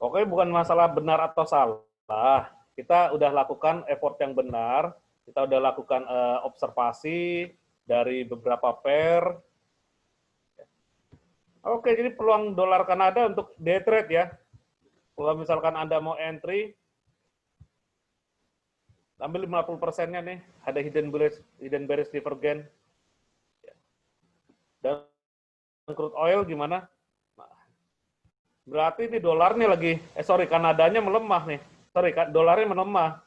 Pokoknya bukan masalah benar atau salah. Kita udah lakukan effort yang benar, kita udah lakukan observasi dari beberapa pair. Oke, jadi peluang dolar Kanada untuk day trade ya. Kalau misalkan Anda mau entry, ambil 50%-nya nih, ada hidden bearish divergence. Dan crude oil gimana? Berarti ini dolarnya lagi, Kanadanya melemah nih. Dolarnya melemah.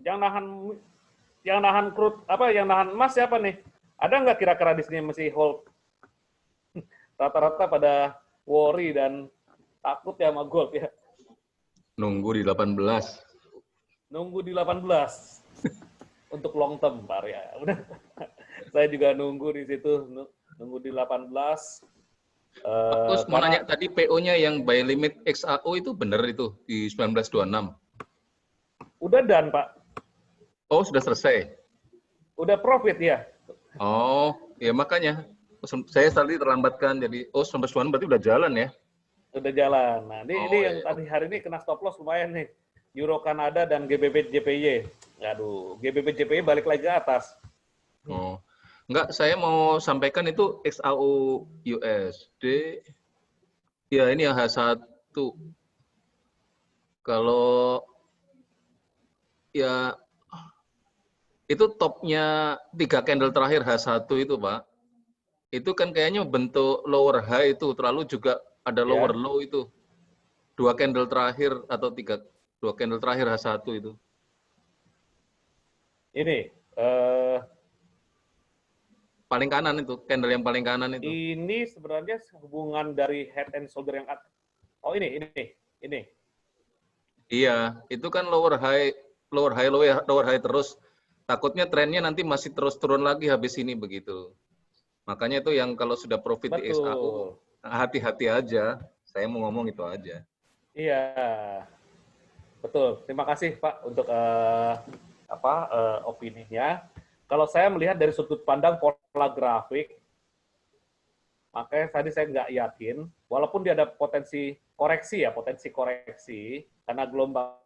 Yang nahan crude yang nahan emas siapa nih? Ada nggak kira-kira di sini masih hold? Rata-rata pada worry dan takut ya sama gold ya. Nunggu di 18. Nunggu di 18 untuk long term, Pak ya. Udah. Saya juga nunggu di situ, nunggu di 18. Terus mau nanya tadi PO-nya yang buy limit XAO itu benar itu di 1926? Udah done, Pak. Oh, sudah selesai. Udah profit ya. Oh, ya makanya. Saya tadi terlambatkan, jadi 1926 berarti udah jalan ya? Udah jalan. Nah, ini yang iya. tadi hari ini kena stop loss lumayan nih. Euro Kanada dan GBP JPY. Aduh, GBP JPY balik lagi ke atas. Oh. Enggak, saya mau sampaikan itu XAU USD. Ya, ini yang H1. Kalau ya itu topnya 3 candle terakhir H1 itu, Pak. Itu kan kayaknya bentuk lower high itu, terlalu juga ada lower low itu. 2 candle terakhir atau 2 candle terakhir H1 itu. Ini Paling kanan itu, candle yang paling kanan itu. ini sebenarnya hubungan dari head and shoulder yang oh ini. Iya, itu kan lower high terus. Takutnya trennya nanti masih terus turun lagi habis ini begitu. Makanya itu yang kalau sudah profit di XAU, hati-hati aja. Saya mau ngomong itu aja. Iya, betul. Terima kasih Pak untuk opininya. Kalau saya melihat dari sudut pandang pola grafik, makanya tadi saya nggak yakin, walaupun dia ada potensi koreksi, karena gelombang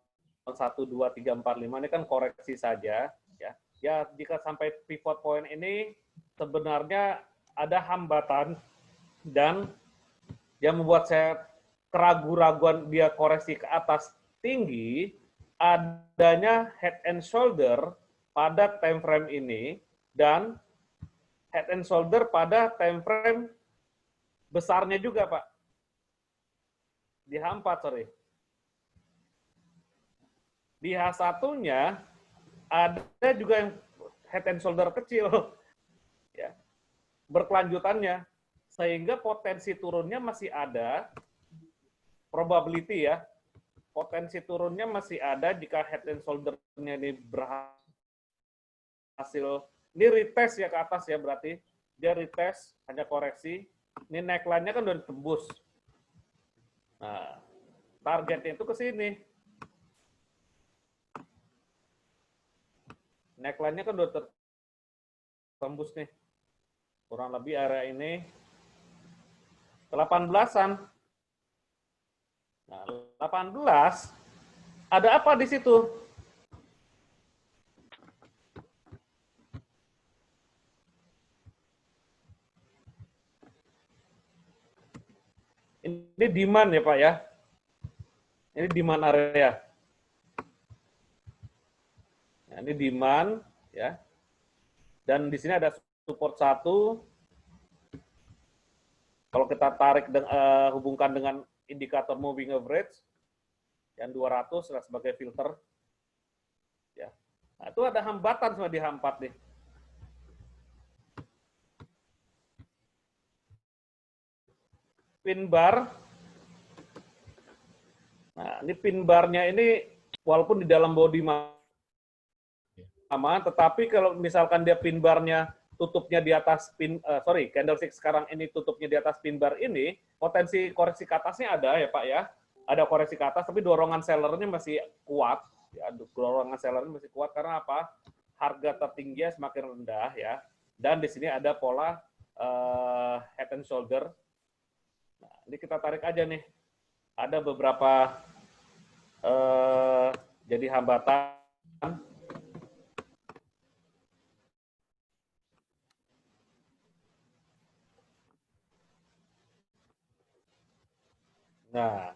1, 2, 3, 4, 5 ini kan koreksi saja, ya. Ya, jika sampai pivot point ini sebenarnya ada hambatan dan yang membuat saya keraguan-raguan dia koreksi ke atas tinggi, adanya head and shoulder pada time frame ini dan head and shoulder pada time frame besarnya juga, Pak. Di H4, sorry. Di H1-nya ada juga yang head and shoulder kecil, ya, berkelanjutannya, sehingga potensi turunnya masih ada, probability ya, potensi turunnya masih ada jika head and shoulder-nya ini berhasil, ini retest ya ke atas ya, berarti dia retest, hanya koreksi, ini neckline-nya kan udah tembus. Nah, targetnya itu ke sini. Neckline-nya kan udah tembus nih. Kurang lebih area ini 18-an. Nah, 18 ada apa di situ? Ini demand ya, Pak ya. Ini demand area. Nah, ini demand ya. Dan di sini ada support 1. Kalau kita tarik hubungkan dengan indikator moving average yang 200 sebagai filter. Ya. Nah, itu ada hambatan sama di H4 nih. Pin bar. Nah, ini pin barnya ini walaupun di dalam body sama, tetapi kalau misalkan dia pin barnya tutupnya di atas candlestick sekarang ini tutupnya di atas pin bar ini, potensi koreksi ke atasnya ada ya Pak ya. Ada koreksi ke atas, tapi dorongan sellernya masih kuat. Ya, dorongan sellernya masih kuat karena apa? Harga tertingginya semakin rendah ya. Dan di sini ada pola Head and Shoulder. Nah, ini kita tarik aja nih. Ada beberapa jadi hambatan. Nah,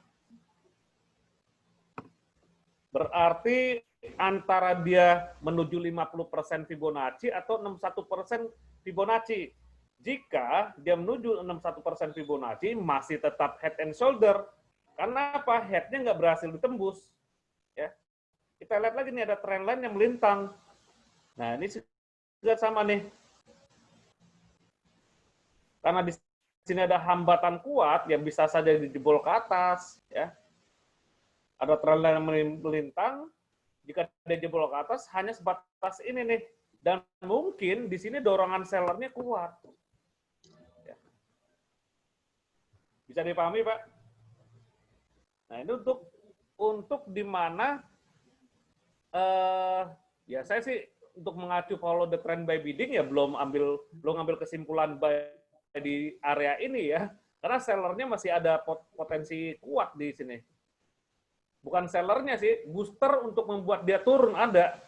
berarti antara dia menuju 50% Fibonacci atau 61% Fibonacci. Jika dia menuju 61% Fibonacci, masih tetap head and shoulder. Karena apa? Head-nya nggak berhasil ditembus. Ya. Kita lihat lagi nih, ada trend line yang melintang. Nah, ini juga sama nih. Karena di sini ada hambatan kuat yang bisa saja dijebol ke atas, ya. Ada trend line yang melintang, jika dia jebol ke atas hanya sebatas ini nih, dan mungkin di sini dorongan sellernya kuat. Ya. Bisa dipahami, Pak? Nah, ini untuk di mana ya saya sih untuk mengacu follow the trend by bidding ya belum ambil kesimpulan buy di area ini ya, karena sellernya masih ada potensi kuat di sini. Bukan sellernya sih, booster untuk membuat dia turun ada.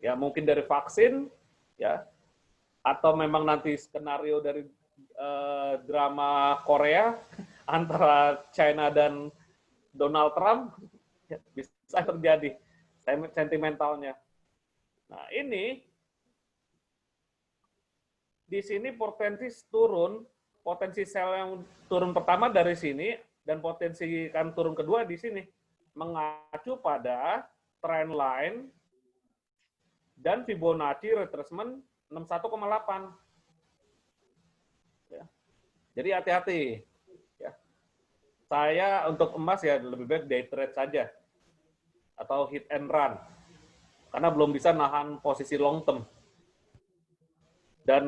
Ya mungkin dari vaksin, ya, atau memang nanti skenario dari drama Korea antara China dan Donald Trump, ya, bisa terjadi sentimentalnya. Nah ini di sini potensi turun, potensi sell yang turun pertama dari sini, dan potensi kan turun kedua di sini, mengacu pada trend line dan Fibonacci retracement 61,8. Ya. Jadi hati-hati. Ya. Saya untuk emas ya lebih baik day trade saja, atau hit and run, karena belum bisa nahan posisi long term. Dan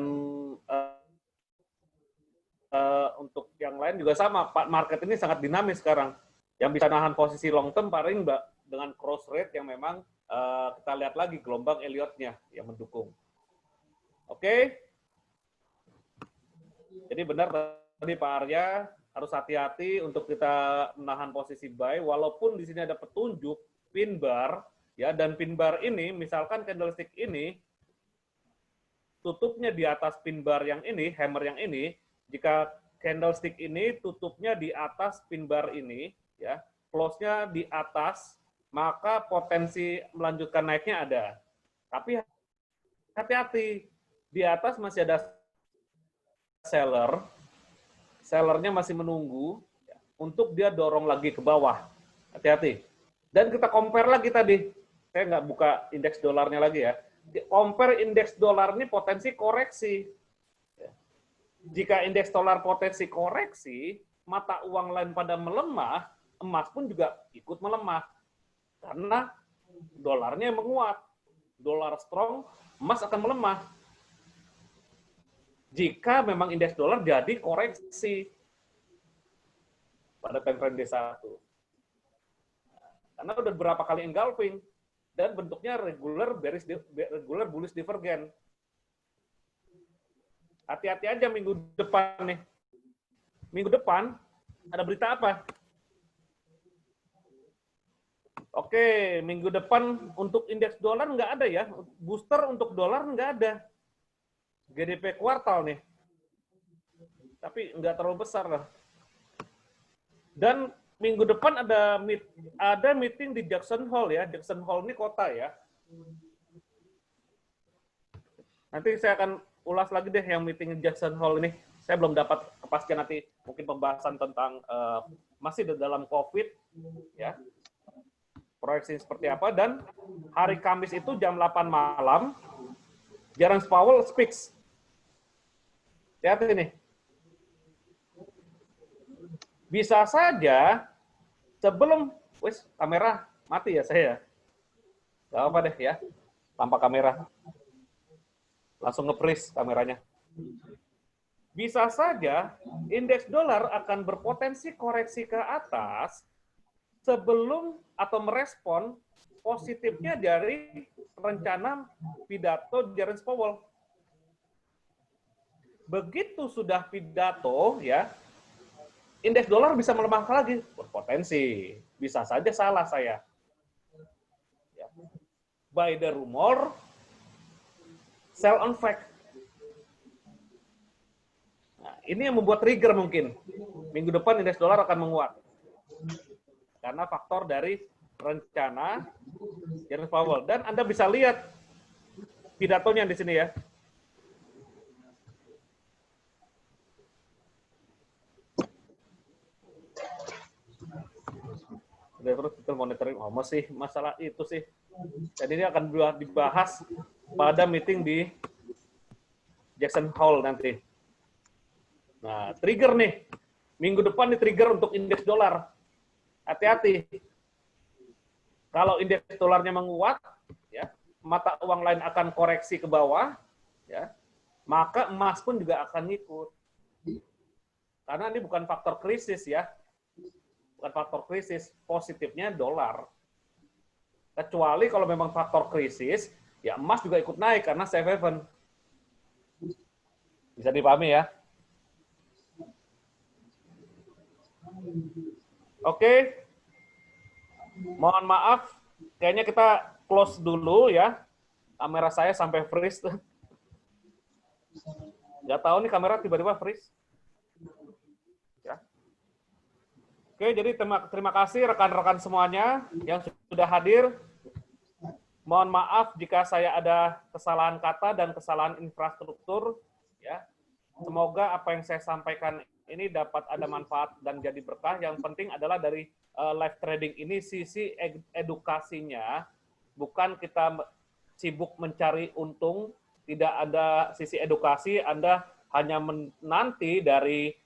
untuk yang lain juga sama, market ini sangat dinamis sekarang. Yang bisa nahan posisi long term paling dengan cross rate yang memang kita lihat lagi gelombang Elliott-nya yang mendukung. Oke? Jadi benar tadi Pak Arya, harus hati-hati untuk kita menahan posisi buy, walaupun di sini ada petunjuk pin bar, ya, dan pin bar ini, misalkan candlestick ini, tutupnya di atas pin bar yang ini, hammer yang ini, jika candlestick ini tutupnya di atas pin bar ini, ya, close-nya di atas, maka potensi melanjutkan naiknya ada. Tapi hati-hati, di atas masih ada seller, sellernya masih menunggu ya, untuk dia dorong lagi ke bawah. Hati-hati. Dan kita compare lagi tadi, saya nggak buka indeks dolarnya lagi ya, compare indeks dolar ini potensi koreksi. Jika indeks dolar potensi koreksi, mata uang lain pada melemah, emas pun juga ikut melemah. Karena dolarnya menguat. Dolar strong, emas akan melemah. Jika memang indeks dolar jadi koreksi pada time frame D1. Karena udah berapa kali engulfing. Dan bentuknya regular bullish divergent. Hati-hati aja minggu depan nih. Minggu depan ada berita apa? Oke, minggu depan untuk indeks dolar nggak ada ya. Booster untuk dolar nggak ada. GDP kuartal nih. Tapi nggak terlalu besar lah. Dan minggu depan ada meeting di Jackson Hole ya. Jackson Hole ini kota ya. Nanti saya akan ulas lagi deh yang meeting di Jackson Hole ini. Saya belum dapat kepastian nanti mungkin pembahasan tentang masih dalam COVID ya. Proyeksi seperti apa, dan hari Kamis itu jam 8 malam Jerome Powell speaks. Lihat ini. Bisa saja sebelum kamera mati ya saya. Gak apa deh ya. Tanpa kamera. Langsung nge-freeze kameranya. Bisa saja indeks dolar akan berpotensi koreksi ke atas sebelum atau merespon positifnya dari rencana pidato Jerome Powell. begitu sudah pidato ya, indeks dolar bisa melemah lagi. Berpotensi, bisa saja salah saya. Ya. Buy the rumor, sell on fact. Nah, ini yang membuat trigger mungkin. Minggu depan indeks dolar akan menguat. Karena faktor dari rencana Jerome Powell. Dan Anda bisa lihat pidatonya di sini ya. Terus kita monitoring, masih masalah itu sih. Dan ini akan dibahas pada meeting di Jackson Hole nanti. Nah, trigger nih. Minggu depan nih trigger untuk indeks dolar. Hati-hati. Kalau indeks dolarnya menguat, ya, mata uang lain akan koreksi ke bawah, ya, maka emas pun juga akan ngikut. Karena ini bukan faktor krisis ya. Bukan faktor krisis, positifnya dolar. Kecuali kalau memang faktor krisis, ya emas juga ikut naik karena safe haven. Bisa dipahami ya? Oke. Mohon maaf, kayaknya kita close dulu ya. Kamera saya sampai freeze. Nggak tahu nih kamera tiba-tiba freeze. Ya. Oke, jadi terima kasih rekan-rekan semuanya yang sudah hadir. Mohon maaf jika saya ada kesalahan kata dan kesalahan infrastruktur. Ya. Semoga apa yang saya sampaikan ini dapat ada manfaat dan jadi berkah. Yang penting adalah dari live trading ini sisi edukasinya, bukan kita sibuk mencari untung, tidak ada sisi edukasi, Anda hanya menanti dari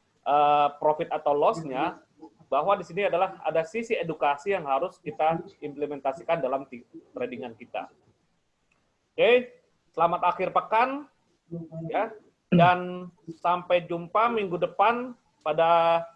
profit atau loss-nya, bahwa di sini adalah ada sisi edukasi yang harus kita implementasikan dalam tradingan kita. Oke, selamat akhir pekan, ya, dan sampai jumpa minggu depan pada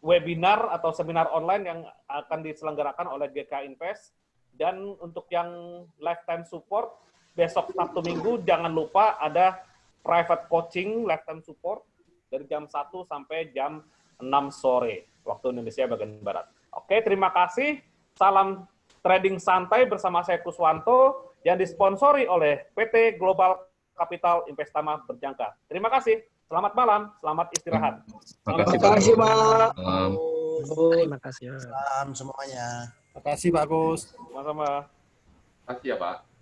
webinar atau seminar online yang akan diselenggarakan oleh GK Invest. Dan untuk yang lifetime support, besok Sabtu Minggu jangan lupa ada private coaching lifetime support dari jam 1 sampai jam 6 sore, waktu Indonesia bagian Barat. Oke, terima kasih. Salam trading santai bersama saya Kuswanto yang disponsori oleh PT Global Capital Investama Berjangka. Terima kasih. Selamat malam, selamat istirahat. Terima kasih, Pak. Terima kasih. Salam semuanya. Terima kasih Pak Gus. Sama-sama. kasih ya Pak.